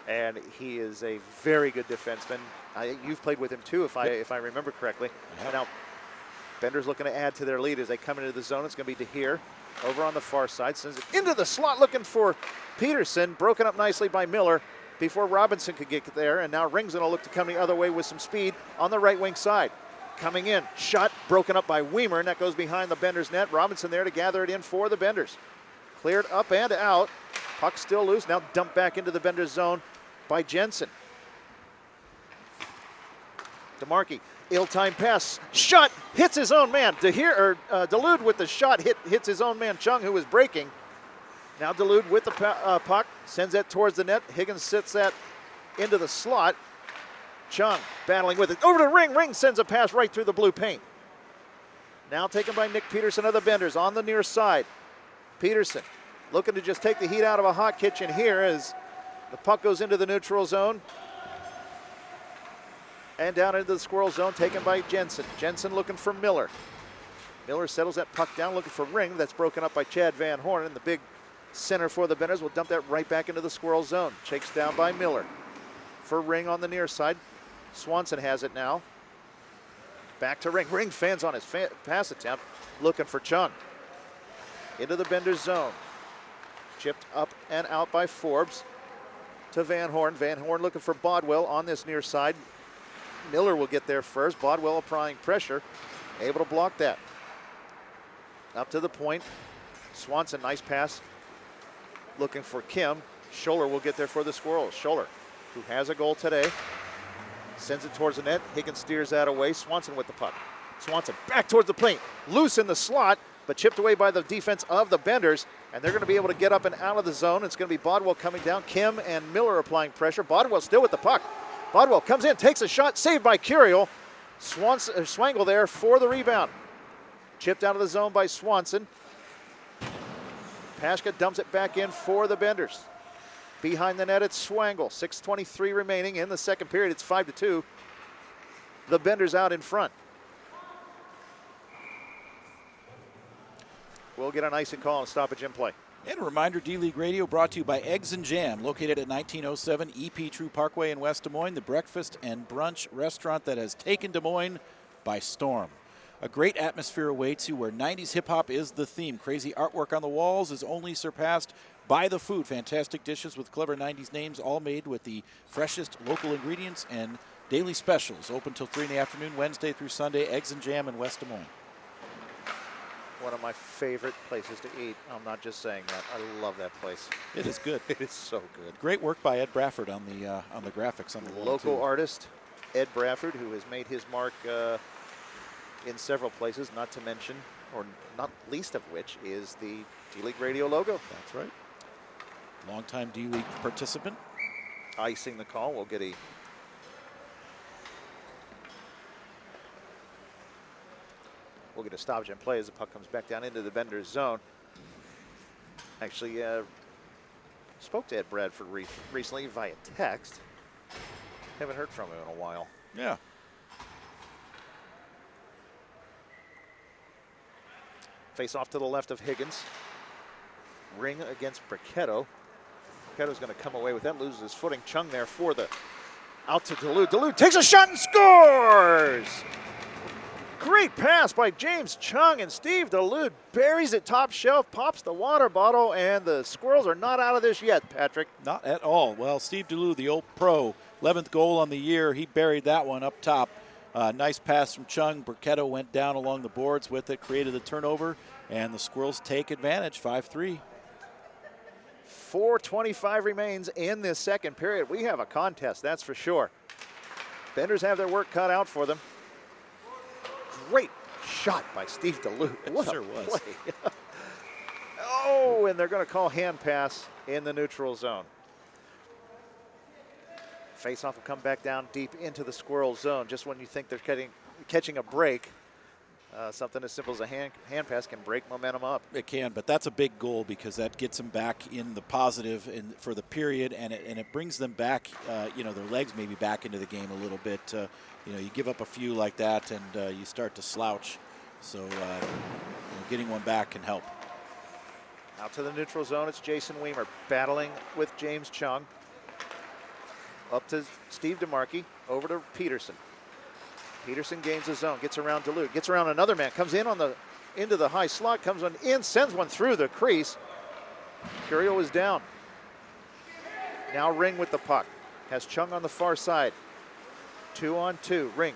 and he is a very good defenseman. You've played with him too, if I remember correctly. And now Bender's looking to add to their lead as they come into the zone. It's going to be DeHeer over on the far side, sends it into the slot looking for Peterson, broken up nicely by Miller before Robinson could get there, and now Ring's going to look to come the other way with some speed on the right wing side. Coming in, shot broken up by Weimer, and that goes behind the Benders net. Robinson there to gather it in for the Benders. Cleared up and out. Puck still loose, now dumped back into the Benders zone by Jensen. DeMarchi, ill-timed pass, shot, hits his own man. Delude with the shot hits his own man, Chung, who was breaking. Now Delude with the puck, sends that towards the net. Higgins sits that into the slot. Chung battling with it, over to Ring. Ring sends a pass right through the blue paint. Now taken by Nick Peterson of the Benders on the near side. Peterson looking to just take the heat out of a hot kitchen here as the puck goes into the neutral zone. And down into the Squirrel zone, taken by Jensen. Jensen looking for Miller. Miller settles that puck down, looking for Ring. That's broken up by Chad Van Horn, and the big center for the Benders will dump that right back into the Squirrel zone. Chased down by Miller. For Ring on the near side. Swanson has it now. Back to Ring. Ring fans on his pass attempt, looking for Chung. Into the Benders zone. Chipped up and out by Forbes to Van Horn. Van Horn looking for Bodwell on this near side. Miller will get there first. Bodwell applying pressure, able to block that. Up to the point. Swanson, nice pass. Looking for Kim. Scholler will get there for the Squirrels. Scholler, who has a goal today, sends it towards the net. Higgins steers that away. Swanson with the puck. Swanson back towards the plate. Loose in the slot, but chipped away by the defense of the Benders. And they're going to be able to get up and out of the zone. It's going to be Bodwell coming down. Kim and Miller applying pressure. Bodwell still with the puck. Bodwell comes in, takes a shot, saved by Curiel. Swangle there for the rebound. Chipped out of the zone by Swanson. Pashka dumps it back in for the Benders. Behind the net, it's Swangle. 6:23 remaining in the second period. It's 5-2. The Benders out in front. We'll get an icing call and stoppage in play. And a reminder, D-League Radio brought to you by Eggs and Jam, located at 1907 EP True Parkway in West Des Moines, the breakfast and brunch restaurant that has taken Des Moines by storm. A great atmosphere awaits you where 90s hip-hop is the theme. Crazy artwork on the walls is only surpassed by the food. Fantastic dishes with clever 90s names, all made with the freshest local ingredients and daily specials. Open till 3 in the afternoon, Wednesday through Sunday. Eggs and Jam in West Des Moines. One of my favorite places to eat. I'm not just saying that. I love that place. It is good. It is so good. Great work by Ed Brafford on the graphics on the wall. Local artist Ed Brafford, who has made his mark in several places, not to mention, or not least of which, is the D-League Radio logo. That's right. Longtime D-League participant. Icing the call. We'll get a stoppage in play as the puck comes back down into the Benders zone. Actually, spoke to Ed Bradford recently via text. Haven't heard from him in a while. Yeah. Face off to the left of Higgins. Ring against Bricketto. Bricketto's going to come away with that, loses his footing. Chung there for the out to Duluth. Duluth takes a shot and scores! Great pass by James Chung, and Steve Duluth buries it top shelf, pops the water bottle, and the Squirrels are not out of this yet, Patrick. Not at all. Well, Steve Duluth, the old pro, 11th goal on the year, he buried that one up top. Nice pass from Chung. Bricketto went down along the boards with it, created the turnover, and the Squirrels take advantage, 5-3. 4:25 remains in this second period. We have a contest, that's for sure. Benders have their work cut out for them. Great shot by Steve Duluth. What sure a was. play. Oh, and they're going to call hand pass in the neutral zone. Face-off will come back down deep into the Squirrel zone. Just when you think they're catching a break, something as simple as a hand pass can break momentum up. It can, but that's a big goal because that gets them back in the positive for the period, and it brings them back, their legs maybe back into the game a little bit. You give up a few like that, and you start to slouch. So getting one back can help. Out to the neutral zone, it's Jason Weimer battling with James Chung. Up to Steve DeMarchi, over to Peterson. Peterson gains the zone, gets around Duluth, gets around another man, comes in into the high slot, comes on in, sends one through the crease. Curiel is down. Now Ring with the puck. Has Chung on the far side. 2-on-2, Ring.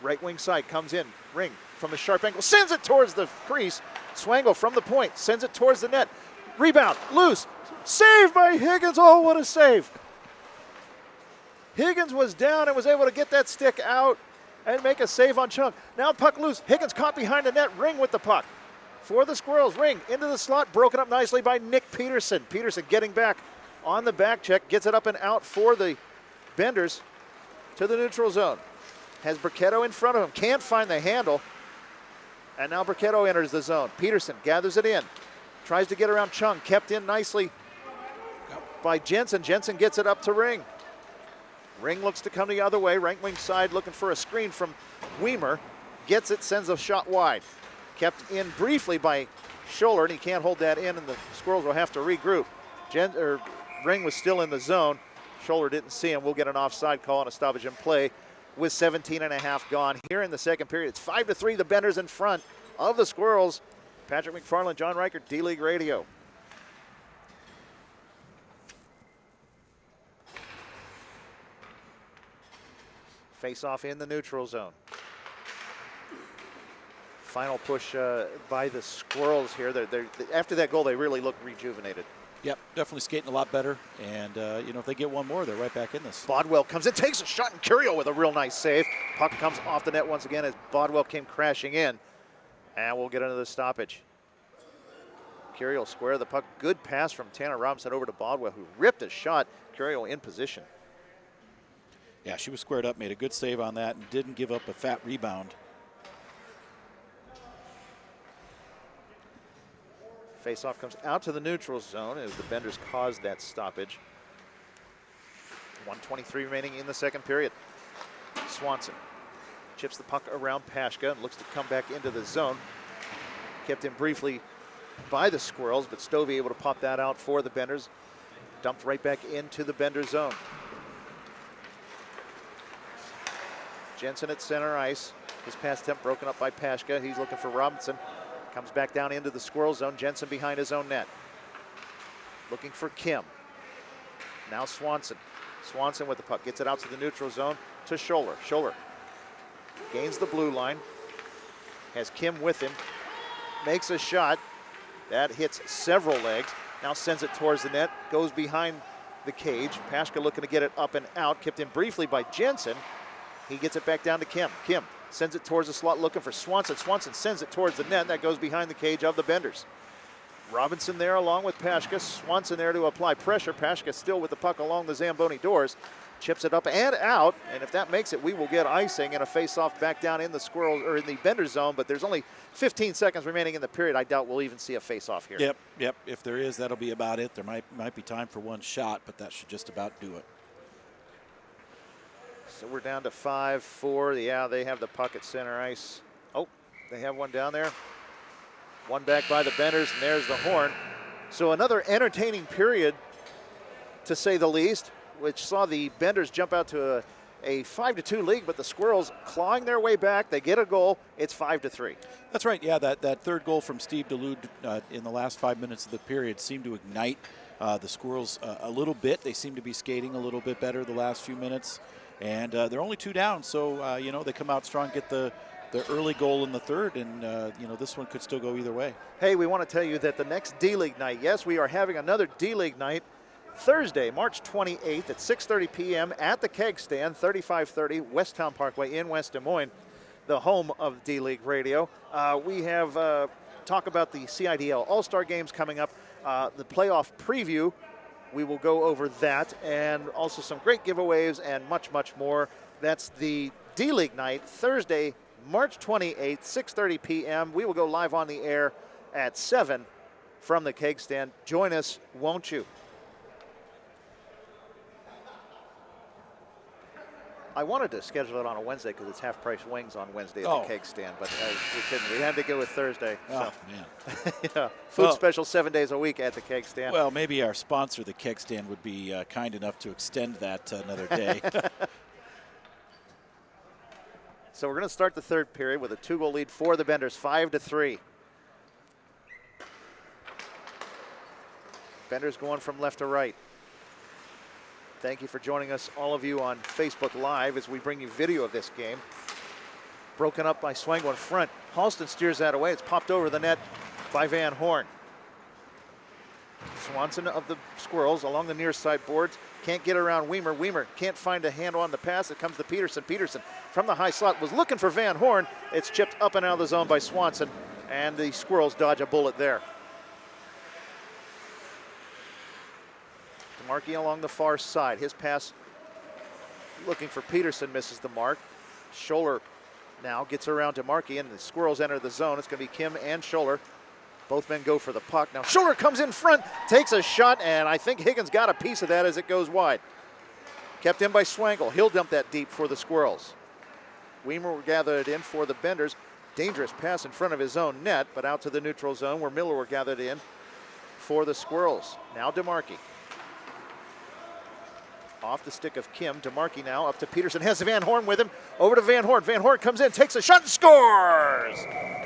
Right wing side, comes in. Ring from the sharp angle, sends it towards the crease. Swangle from the point, sends it towards the net. Rebound, loose. Saved by Higgins. Oh, what a save. Higgins was down and was able to get that stick out and make a save on Chung. Now puck loose. Higgins caught behind the net. Ring with the puck. For the Squirrels, Ring into the slot, broken up nicely by Nick Peterson. Peterson getting back on the back check, gets it up and out for the Benders to the neutral zone. Has Bricketto in front of him, can't find the handle. And now Bricketto enters the zone. Peterson gathers it in, tries to get around Chung, kept in nicely by Jensen. Jensen gets it up to Ring. Ring looks to come the other way, right wing side looking for a screen from Weimer. Gets it, sends a shot wide. Kept in briefly by Scholler, and he can't hold that in, and the Squirrels will have to regroup. Ring was still in the zone. Scholler didn't see him. We'll get an offside call and a stoppage in play with 17 and a half gone. Here in the second period, it's 5-3, the Benders in front of the Squirrels. Patrick McFarland, John Reichert, D-League Radio. Face off in the neutral zone. Final push by the Squirrels here. After that goal, they really look rejuvenated. Yep, definitely skating a lot better. And, if they get one more, they're right back in this. Bodwell comes in, takes a shot, and Curiel with a real nice save. Puck comes off the net once again as Bodwell came crashing in. And we'll get another stoppage. Curiel square the puck. Good pass from Tanner Robinson over to Bodwell, who ripped a shot. Curiel in position. Yeah, she was squared up, made a good save on that, and didn't give up a fat rebound. Faceoff comes out to the neutral zone as the Benders caused that stoppage. 1:23 remaining in the second period. Swanson chips the puck around Pashka and looks to come back into the zone. Kept in briefly by the Squirrels, but Stovey able to pop that out for the Benders. Dumped right back into the Bender zone. Jensen at center ice. His pass attempt broken up by Pashka. He's looking for Robinson. Comes back down into the Squirrel zone. Jensen behind his own net. Looking for Kim. Now Swanson. Swanson with the puck. Gets it out to the neutral zone to Scholler. Scholler gains the blue line. Has Kim with him. Makes a shot. That hits several legs. Now sends it towards the net. Goes behind the cage. Pashka looking to get it up and out. Kept in briefly by Jensen. He gets it back down to Kim. Kim sends it towards the slot looking for Swanson. Swanson sends it towards the net. That goes behind the cage of the Benders. Robinson there along with Pashka. Swanson there to apply pressure. Pashka still with the puck along the Zamboni doors. Chips it up and out. And if that makes it, we will get icing and a face-off back down in the Squirrels or in the Benders zone. But there's only 15 seconds remaining in the period. I doubt we'll even see a face-off here. Yep. If there is, that'll be about it. There might be time for one shot, but that should just about do it. So we're down to 5-4. Yeah, they have the puck at center ice. Oh, they have one down there. One back by the Benders, and there's the horn. So another entertaining period, to say the least, which saw the Benders jump out to a 5-2 lead, but the Squirrels clawing their way back. They get a goal. It's 5-3. That's right. Yeah, that third goal from Steve DeLude in the last 5 minutes of the period seemed to ignite the Squirrels a little bit. They seem to be skating a little bit better the last few minutes, and they're only 2 down. So they come out strong, get the early goal in the third, and this one could still go either way. Hey, we want to tell you that the next D-League night, yes, we are having another D-League night Thursday, March 28th at 6:30 p.m. at the Keg Stand, 3530 Westtown Parkway in West Des Moines, the home of D-League Radio. We have talk about the CIDL All-Star Games coming up, the playoff preview. We will go over that, and also some great giveaways and much, much more. That's the D-League night, Thursday, March 28th, 6:30 p.m. We will go live on the air at 7 from the Keg Stand. Join us, won't you? I wanted to schedule it on a Wednesday because it's half-price wings on Wednesday at the Keg Stand, but we couldn't. We had to go with Thursday. Oh, man. Yeah, food special 7 days a week at the Keg Stand. Well, maybe our sponsor, the Keg Stand, would be kind enough to extend that another day. So we're going to start the third period with a 2-goal lead for the Benders, 5-3. Benders going from left to right. Thank you for joining us, all of you, on Facebook Live as we bring you video of this game. Broken up by Swango in front. Halston steers that away. It's popped over the net by Van Horn. Swanson of the Squirrels along the near side boards. Can't get around Weimer. Weimer can't find a handle on the pass. It comes to Peterson. Peterson from the high slot was looking for Van Horn. It's chipped up and out of the zone by Swanson, and the Squirrels dodge a bullet there. Markey along the far side. His pass looking for Peterson, misses the mark. Scholler now gets around to Markey, and the Squirrels enter the zone. It's going to be Kim and Scholler. Both men go for the puck. Now Scholler comes in front, takes a shot, and I think Higgins got a piece of that as it goes wide. Kept in by Swangle. He'll dump that deep for the Squirrels. Weimer will gather it in for the Benders. Dangerous pass in front of his own net, but out to the neutral zone where Miller were gathered in for the Squirrels. Now DeMarkey. Off the stick of Kim. DeMarkey now up to Peterson. Has Van Horn with him. Over to Van Horn. Van Horn comes in, takes a shot, and scores!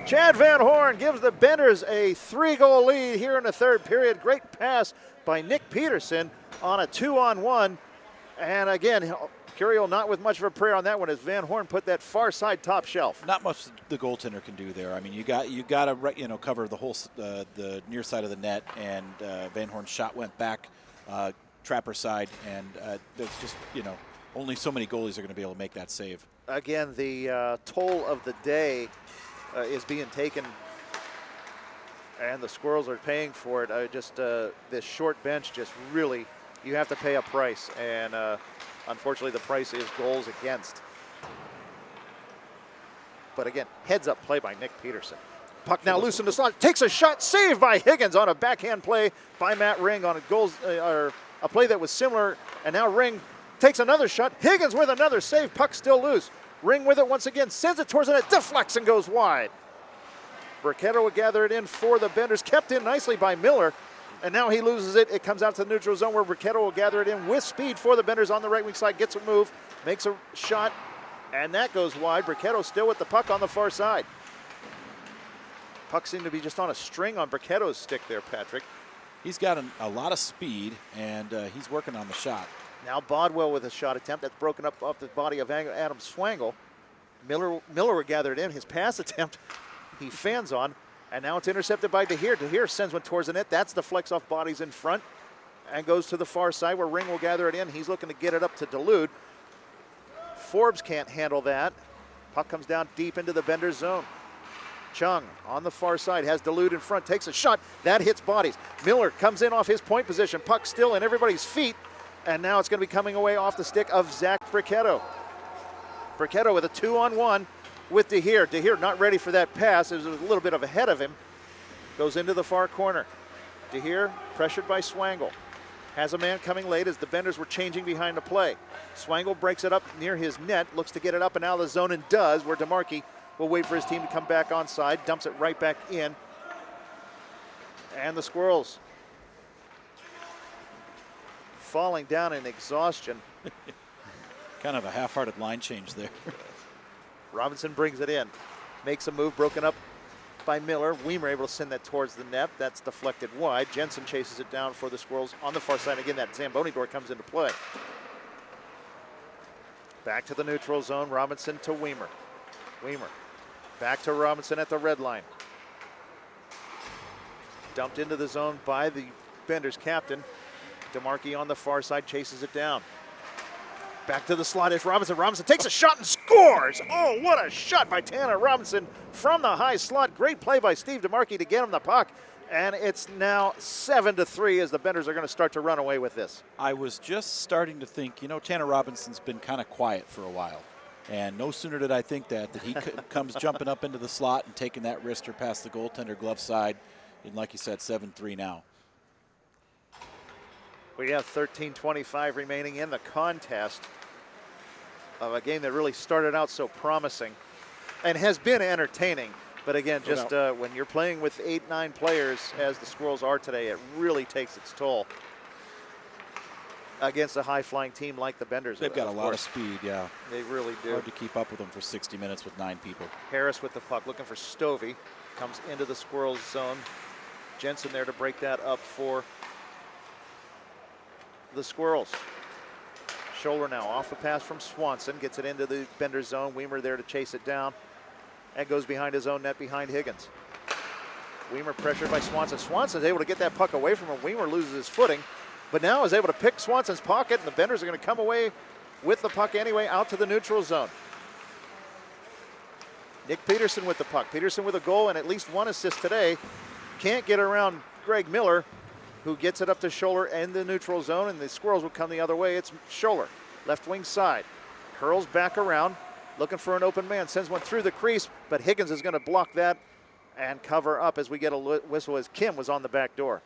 Chad Van Horn gives the Benders a 3-goal lead here in the third period. Great pass by Nick Peterson on a 2-on-1. And again, Curiel not with much of a prayer on that one as Van Horn put that far side top shelf. Not much the goaltender can do there. I mean, you got to cover the whole the near side of the net, and Van Horn's shot went back. Trapper side, and there's just, only so many goalies are going to be able to make that save. Again, the toll of the day is being taken, and the Squirrels are paying for it. This short bench just really, you have to pay a price, and unfortunately the price is goals against. But again, heads up play by Nick Peterson. Puck now loose in the slot, takes a shot, saved by Higgins on a backhand play by Matt Ring on a play that was similar, and now Ring takes another shot. Higgins with another save, puck still loose. Ring with it once again, sends it towards the net, deflects and goes wide. Burketto will gather it in for the Benders, kept in nicely by Miller, and now he loses it. It comes out to the neutral zone where Burketto will gather it in with speed for the Benders on the right wing side, gets a move, makes a shot, and that goes wide. Burketto still with the puck on the far side. Puck seemed to be just on a string on Burketto's stick there, Patrick. He's got a lot of speed, and he's working on the shot. Now Bodwell with a shot attempt that's broken up off the body of Adam Swangle. Miller were gathered in. His pass attempt, he fans on, and now it's intercepted by DeHeer. DeHeer sends one towards the net. That's the flex off bodies in front, and goes to the far side where Ring will gather it in. He's looking to get it up to DeLude. Forbes can't handle that. Puck comes down deep into the Benders zone. Chung on the far side has DeLude in front, takes a shot, that hits bodies. Miller comes in off his point position, puck still in everybody's feet, and now it's going to be coming away off the stick of Zach Burketto. Burketto with a 2-on-1 with DeHeer. DeHeer not ready for that pass, it was a little bit of ahead of him. Goes into the far corner. DeHeer pressured by Swangle. Has a man coming late as the Benders were changing behind the play. Swangle breaks it up near his net, looks to get it up and out of the zone and does, where DeMarkey will wait for his team to come back onside, dumps it right back in And the Squirrels falling down in exhaustion. Kind of a half-hearted line change there. Robinson brings it in. Makes a move, broken up by Miller. Weimer able to send that towards the net. That's deflected wide. Jensen chases it down for the Squirrels on the far side. Again, that Zamboni door comes into play. Back to the neutral zone. Robinson to Weimer. Weimer back to Robinson at the red line. Dumped into the zone by the Benders captain. DeMarchi on the far side chases it down. Back to the slot is Robinson. Robinson takes a shot and scores. Oh, what a shot by Tanner Robinson from the high slot. Great play by Steve DeMarchi to get him the puck. And it's now 7-3 as the Benders are going to start to run away with this. I was just starting to think, Tanner Robinson's been kind of quiet for a while. And no sooner did I think that he comes jumping up into the slot and taking that wrister past the goaltender glove side. And like you said, 7-3 now. We have 13:25 remaining in the contest of a game that really started out so promising and has been entertaining. But again, just when you're playing with 8-9 players, as the Squirrels are today, it really takes its toll against a high-flying team like the Benders. They've got a lot of speed, yeah. They really do. Hard to keep up with them for 60 minutes with 9 people. Harris with the puck, looking for Stovey. Comes into the Squirrels zone. Jensen there to break that up for the Squirrels. Scholler now off a pass from Swanson, gets it into the Bender zone. Weimer there to chase it down. And goes behind his own net behind Higgins. Weimer pressured by Swanson. Swanson's able to get that puck away from him. Weimer loses his footing, but now is able to pick Swanson's pocket, and the Benders are going to come away with the puck anyway out to the neutral zone. Nick Peterson with the puck. Peterson with a goal and at least one assist today. Can't get around Greg Miller, who gets it up to Scholler in the neutral zone, and the Squirrels will come the other way. It's Scholler, left wing side. Curls back around, looking for an open man. Sends one through the crease, but Higgins is going to block that and cover up as we get a whistle as Kim was on the back door.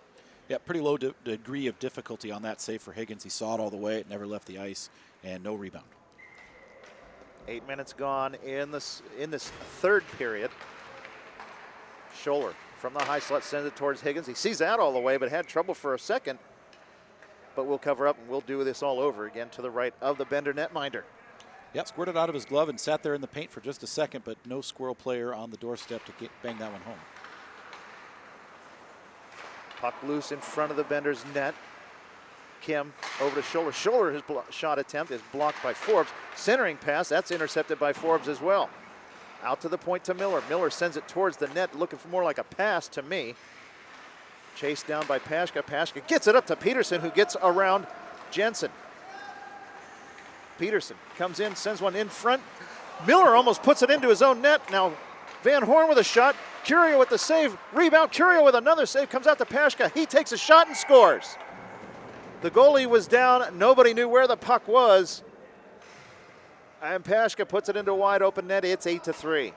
Yeah, pretty low degree of difficulty on that save for Higgins. He saw it all the way. It never left the ice, and no rebound. 8 minutes gone in this third period. Scholler from the high slot sends it towards Higgins. He sees that all the way, but had trouble for a second. But we'll cover up, and we'll do this all over again to the right of the Bender netminder. Yep, squirted out of his glove and sat there in the paint for just a second, but no Squirrel player on the doorstep to bang that one home. Puck loose in front of the Bender's net. Kim over to Scholler. Scholler, his shot attempt is blocked by Forbes. Centering pass, that's intercepted by Forbes as well. Out to the point to Miller. Miller sends it towards the net, looking for more like a pass to me. Chased down by Pashka. Pashka gets it up to Peterson, who gets around Jensen. Peterson comes in, sends one in front. Miller almost puts it into his own net. Now Van Horn with a shot. Curio with the save. Rebound. Curio with another save. Comes out to Pashka. He takes a shot and scores. The goalie was down. Nobody knew where the puck was. And Pashka puts it into a wide open net. It's 8-3.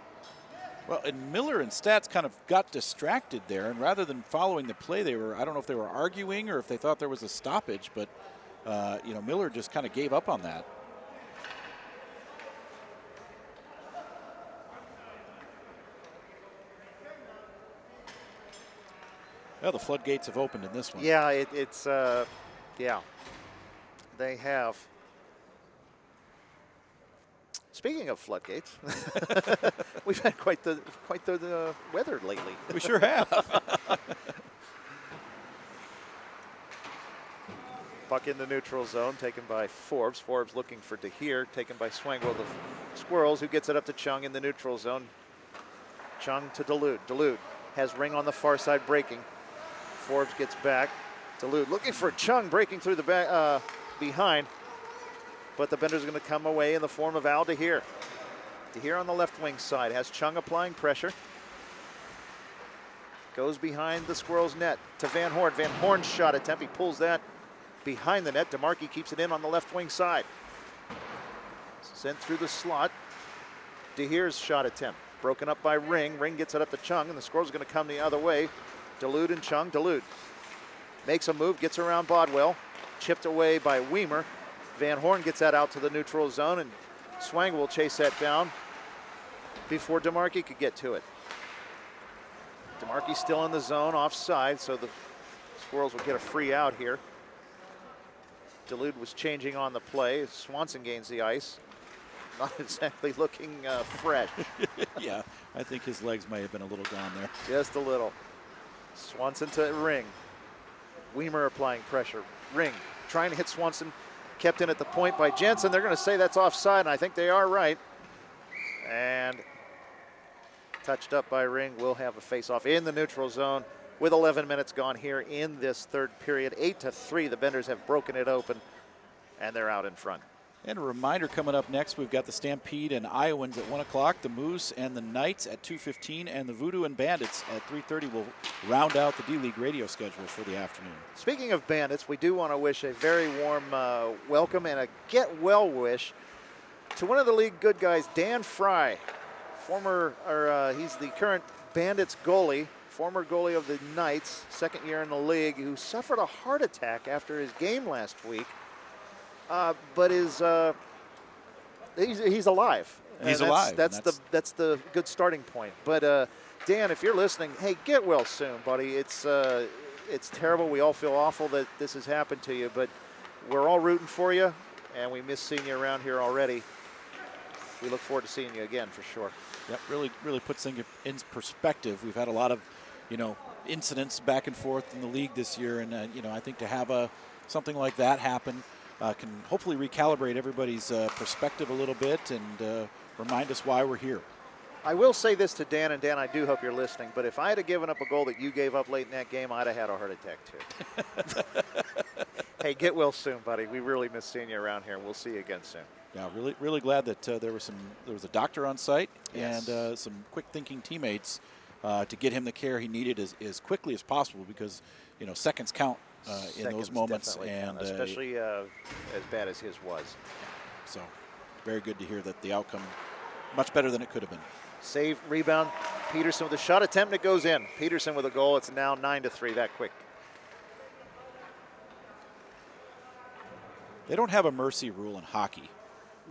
Well, and Miller and Stats kind of got distracted there, and rather than following the play, I don't know if they were arguing or if they thought there was a stoppage, but Miller just kind of gave up on that. Well, the floodgates have opened in this one. Yeah, yeah, they have. Speaking of floodgates, we've had quite the weather lately. We sure have. Puck in the neutral zone, taken by Forbes. Forbes looking for DeHeer, taken by Swangwell, the Squirrels, who gets it up to Chung in the neutral zone. Chung to Dulude. Dulude has Ring on the far side breaking. Forbes gets back. Dulude looking for Chung, breaking through the back behind. But the Benders are going to come away in the form of Al DeHeer. DeHeer on the left wing side has Chung applying pressure. Goes behind the Squirrels net to Van Horn. Van Horn's shot attempt. He pulls that behind the net. DeMarchi keeps it in on the left wing side. Sent through the slot. DeHeer's shot attempt. Broken up by Ring. Ring gets it up to Chung, and the Squirrels are going to come the other way. Dulude and Chung. Dulude makes a move, gets around Bodwell. Chipped away by Weimer. Van Horn gets that out to the neutral zone, and Swang will chase that down before DeMarchi could get to it. DeMarkey's still in the zone, offside, so the Squirrels will get a free out here. Dulude was changing on the play. Swanson gains the ice. Not exactly looking fresh. Yeah, I think his legs may have been a little gone there. Just a little. Swanson to Ring. Weimer applying pressure. Ring trying to hit Swanson. Kept in at the point by Jensen. They're going to say that's offside, and I think they are right. And touched up by Ring. Will have a face-off in the neutral zone with 11 minutes gone here in this third period. 8-3, the Benders have broken it open, and they're out in front. And a reminder coming up next, we've got the Stampede and Iowans at 1 o'clock, the Moose and the Knights at 2:15, and the Voodoo and Bandits at 3:30 will round out the D-League radio schedule for the afternoon. Speaking of Bandits, we do want to wish a very warm welcome and a get well wish to one of the league good guys, Dan Fry, he's the current Bandits goalie, former goalie of the Knights, second year in the league, who suffered a heart attack after his game last week. But he's alive. He's alive. That's the good starting point. But Dan, if you're listening, hey, get well soon, buddy. It's terrible. We all feel awful that this has happened to you, but we're all rooting for you, and we miss seeing you around here already. We look forward to seeing you again for sure. Yep, really puts things in perspective. We've had a lot of, incidents back and forth in the league this year, and I think to have something like that happen. Can hopefully recalibrate everybody's perspective a little bit and remind us why we're here. I will say this to Dan, and Dan, I do hope you're listening, but if I had given up a goal that you gave up late in that game, I'd have had a heart attack too. Hey, get well soon, buddy. We really miss seeing you around here, and we'll see you again soon. Yeah, really glad that there was a doctor on site. Yes. And some quick thinking teammates to get him the care he needed as quickly as possible, because seconds count. In those moments, and especially as bad as his was. So very good to hear that the outcome much better than it could have been. Save, rebound, Peterson with a shot attempt, and it goes in. Peterson with a goal. It's now 9-3 that quick. They don't have a mercy rule in hockey.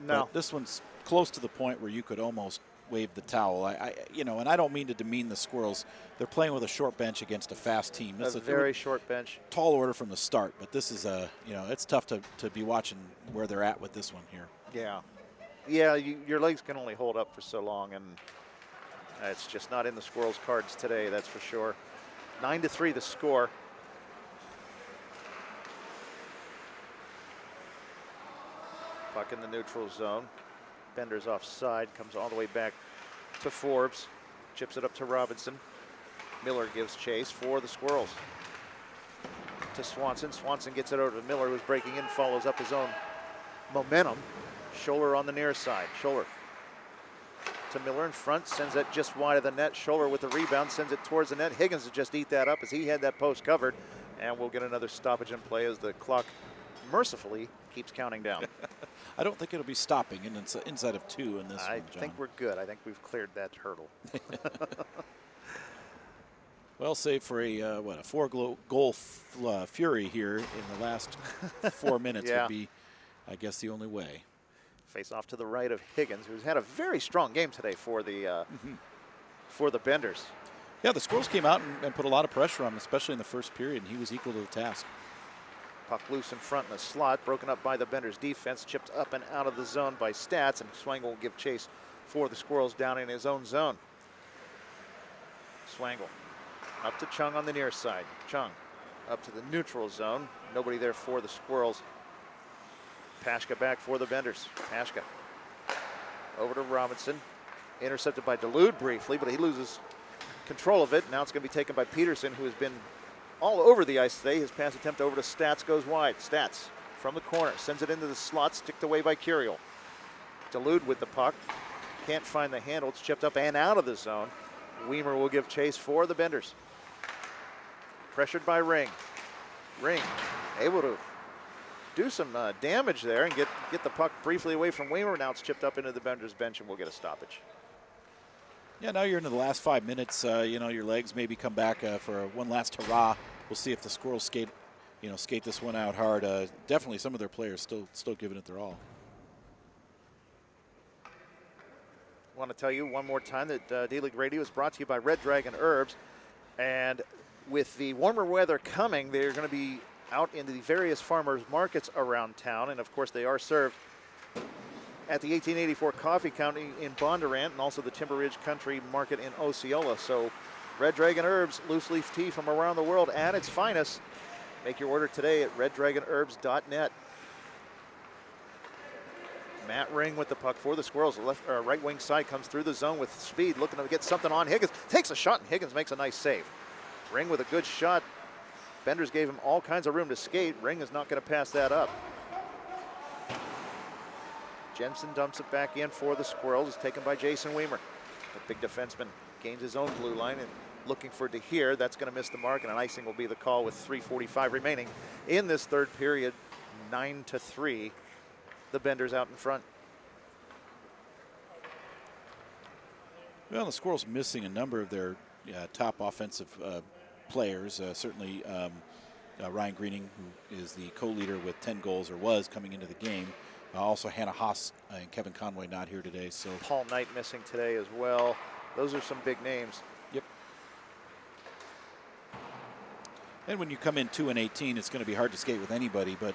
No. But this one's close to the point where you could almost wave the towel. And I don't mean to demean the Squirrels. They're playing with a short bench against a fast team. It's a very short bench. Tall order from the start, but this is it's tough to be watching where they're at with this one here. Yeah, your legs can only hold up for so long, and it's just not in the Squirrels' cards today, that's for sure. 9-3 the score. Puck in the neutral zone. Bender's offside, comes all the way back to Forbes, chips it up to Robinson. Miller gives chase for the Squirrels. To Swanson. Swanson gets it over to Miller, who's breaking in, follows up his own momentum. Scholler on the near side. Scholler to Miller in front, sends that just wide of the net. Scholler with the rebound, sends it towards the net. Higgins will just eat that up as he had that post covered, and we'll get another stoppage in play as the clock mercifully keeps counting down. I don't think it'll be stopping inside of 2 in this one, John. I think we're good. I think we've cleared that hurdle. Well, save for a 4-goal fury here in the last 4 minutes would be, I guess, the only way. Face off to the right of Higgins, who's had a very strong game today for the Benders. Yeah, the Squirrels came out and put a lot of pressure on him, especially in the first period, and he was equal to the task. Puck loose in front in the slot, broken up by the Benders defense, chipped up and out of the zone by Stats, and Swangle will give chase for the Squirrels down in his own zone. Swangle up to Chung on the near side. Chung up to the neutral zone. Nobody there for the Squirrels. Pashka back for the Benders. Pashka over to Robinson. Intercepted by Dulude briefly, but he loses control of it. Now it's going to be taken by Peterson, who has been all over the ice today. His pass attempt over to Stats goes wide. Stats from the corner, sends it into the slot, sticked away by Curiel. Dulude with the puck. Can't find the handle. It's chipped up and out of the zone. Weimer will give chase for the Benders. Pressured by Ring. Ring able to do some damage there and get the puck briefly away from Weimer. Now it's chipped up into the Benders bench, and we'll get a stoppage. Yeah, now you're into the last 5 minutes. Your legs maybe come back for one last hurrah. We'll see if the Squirrels skate this one out hard. Definitely some of their players still giving it their all. I want to tell you one more time that D-League Radio is brought to you by Red Dragon Herbs. And with the warmer weather coming, they're going to be out in the various farmers markets around town. And of course, they are served at the 1884 Coffee County in Bondurant and also the Timber Ridge Country Market in Osceola. So Red Dragon Herbs, loose leaf tea from around the world at its finest. Make your order today at reddragonherbs.net. Matt Ring with the puck for the Squirrels. Right wing side comes through the zone with speed, looking to get something on Higgins. Takes a shot, and Higgins makes a nice save. Ring with a good shot. Benders gave him all kinds of room to skate. Ring is not going to pass that up. Jensen dumps it back in for the Squirrels. It's taken by Jason Weimer. The big defenseman gains his own blue line and looking for DeHeer. That's going to miss the mark, and an icing will be the call with 3:45 remaining in this third period. 9-3. The Benders out in front. Well, the Squirrels missing a number of their top offensive players. Certainly Ryan Greening, who is the co-leader with 10 goals, or was coming into the game. Also Hannah Haas and Kevin Conway not here today. So Paul Knight missing today as well. Those are some big names. Yep. And when you come in 2-18, it's going to be hard to skate with anybody. But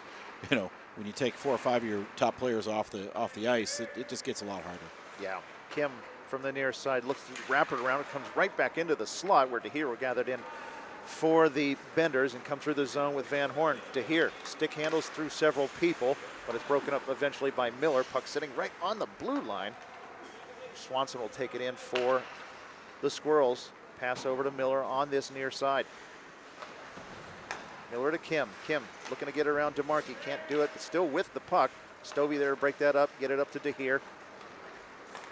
you know, when you take 4 or 5 of your top players off the ice, it just gets a lot harder. Yeah. Kim from the near side looks to wrap it around. It comes right back into the slot where DeHeer gathered in for the Benders and come through the zone with Van Horn. DeHeer stick handles through several people, but it's broken up eventually by Miller. Puck sitting right on the blue line. Swanson will take it in for the Squirrels. Pass over to Miller on this near side. Miller to Kim. Kim looking to get around DeMarkey. Can't do it, but still with the puck. Stovey there to break that up, get it up to DeHeer.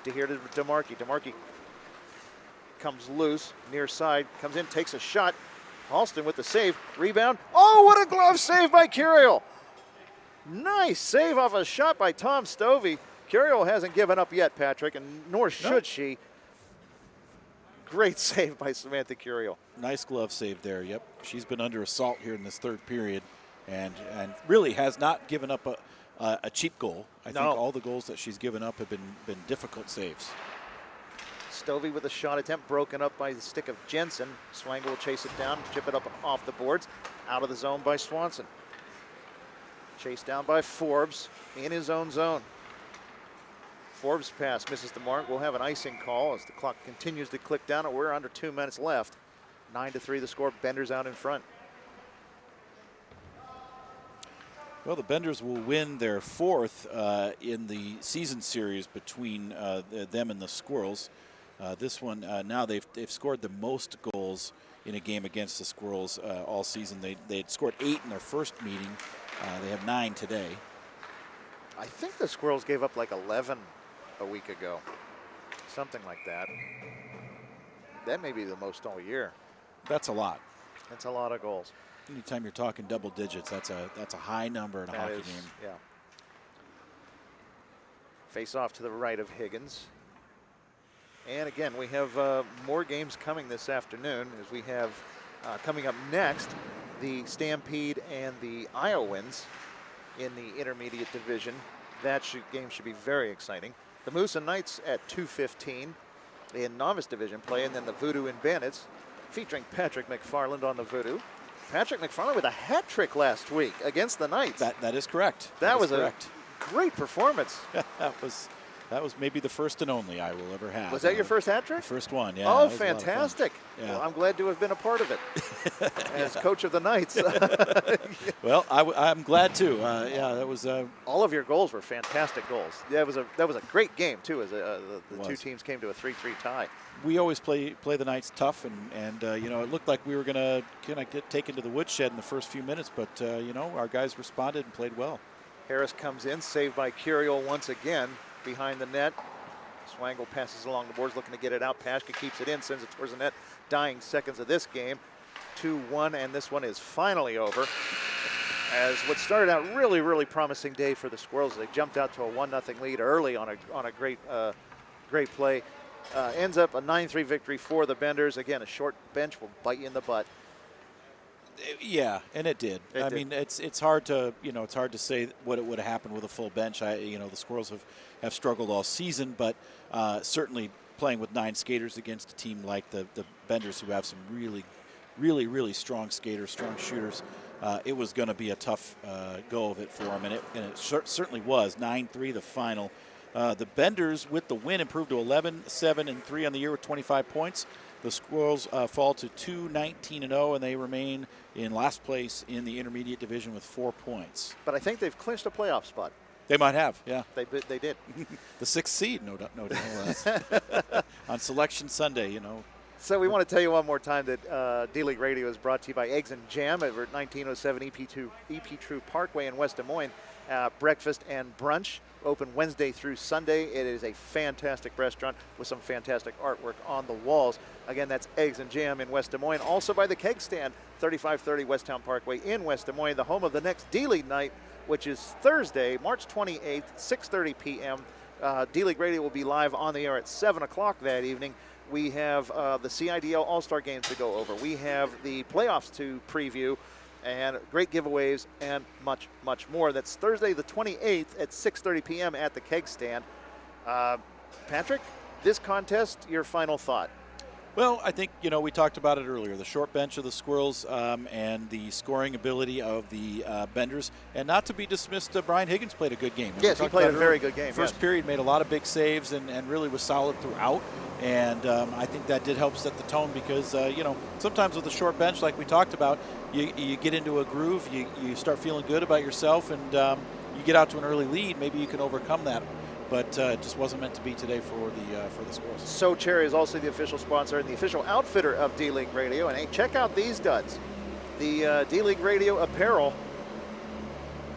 DeHeer to DeMarkey. DeMarkey comes loose, near side, comes in, takes a shot. Alston with the save, rebound. Oh, what a glove save by Curiel. Nice save off a shot by Tom Stovey. Curiel hasn't given up yet, Patrick, and nor should she. Great save by Samantha Curiel. Nice glove save there, yep. She's been under assault here in this third period and really has not given up a cheap goal. I think all the goals that she's given up have been difficult saves. Stovey with a shot attempt broken up by the stick of Jensen. Swangle will chase it down, chip it up off the boards. Out of the zone by Swanson. Chased down by Forbes in his own zone. Forbes pass misses the mark. We'll have an icing call as the clock continues to click down. We're under 2 minutes left. 9-3 the score. Benders out in front. Well, the Benders will win their fourth in the season series between them and the Squirrels. This one, now they've scored the most goals in a game against the Squirrels all season. They had scored 8 in their first meeting. They have 9 today. I think the Squirrels gave up like 11 a week ago. Something like that. That may be the most all year. That's a lot. That's a lot of goals. Anytime you're talking double digits, that's a high number in a hockey game. Yeah. Face off to the right of Higgins. And again, we have more games coming this afternoon as we have coming up next the Stampede and the Iowans in the intermediate division. That game should be very exciting. The Moose and Knights at 2:15 in novice division play, and then the Voodoo and Bandits featuring Patrick McFarland on the Voodoo. Patrick McFarland with a hat trick last week against the Knights. That is correct. That was correct. A great performance. That was maybe the first and only I will ever have. Was that your first hat trick? First one, yeah. Oh, fantastic. Yeah. Well, I'm glad to have been a part of it as coach of the Knights. Well, I'm glad too. Yeah, that was. All of your goals were fantastic goals. Yeah, that was a great game too, as the two teams came to a 3-3 tie. We always play the Knights tough, and you know, it looked like we were going to kind of get taken to the woodshed in the first few minutes, but you know, our guys responded and played well. Harris comes in, saved by Curiel once again behind the net. Swangle passes along the boards, looking to get it out. Pashka keeps it in, sends it towards the net. Dying seconds of this game. 2-1, and this one is finally over. As what started out really, really promising day for the Squirrels, they jumped out to a 1-0 lead early on a great play. Ends up a 9-3 victory for the Benders. Again, a short bench will bite you in the butt. Yeah, and it did. I mean, it's hard to say what it would have happened with a full bench. The Squirrels have struggled all season, but certainly playing with 9 skaters against a team like the Benders, who have some really really, really strong skaters, strong shooters. It was going to be a tough go of it for them, and it certainly was. 9-3 the final. The Benders, with the win, improved to 11-7-3 on the year with 25 points. The Squirrels fall to 2-19-0, and they remain in last place in the intermediate division with 4 points. But I think they've clinched a playoff spot. They might have, yeah. They did. The 6th seed, no doubt, no less. On Selection Sunday, you know. So we want to tell you one more time that D-League Radio is brought to you by Eggs and Jam over at 1907 EP True Parkway in West Des Moines. Breakfast and brunch open Wednesday through Sunday. It is a fantastic restaurant with some fantastic artwork on the walls. Again, that's Eggs and Jam in West Des Moines. Also by the Keg Stand, 3530 Westtown Parkway in West Des Moines, the home of the next D-League night, which is Thursday, March 28th, 6:30 p.m. D-League Radio will be live on the air at 7 o'clock that evening. We have the CIDL All-Star Games to go over. We have the playoffs to preview, and great giveaways and much, much more. That's Thursday the 28th at 6:30 p.m. at the Keg Stand. Patrick, this contest, your final thought? Well, I think, we talked about it earlier, the short bench of the Squirrels and the scoring ability of the Benders. And not to be dismissed, Brian Higgins played a good game. Yes, he played a very good game. First period, made a lot of big saves and really was solid throughout. And I think that did help set the tone because, sometimes with a short bench, like we talked about, you get into a groove, you start feeling good about yourself, and you get out to an early lead. Maybe you can overcome that. But it just wasn't meant to be today for the Squirrels. So Cherry is also the official sponsor and the official outfitter of D-League Radio. And hey, check out these duds. The D-League Radio apparel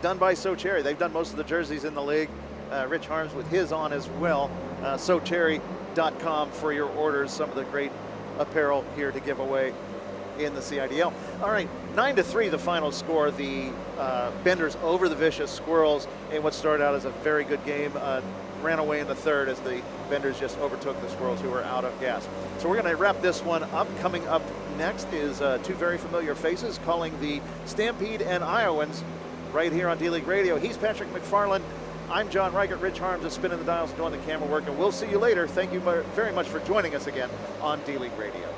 done by So Cherry. They've done most of the jerseys in the league. Rich Harms with his on as well. SoCherry.com for your orders. Some of the great apparel here to give away in the CIDL. All right, 9-3 the final score. The Benders over the Vicious Squirrels in what started out as a very good game. Ran away in the third as the Benders just overtook the Squirrels, who were out of gas. So we're going to wrap this one up. Coming up next is two very familiar faces calling the Stampede and Iowans right here on D-League Radio. He's Patrick McFarland. I'm John Reichert. Rich Harms is spinning the dials, doing the camera work, and we'll see you later. Thank you very much for joining us again on D-League Radio.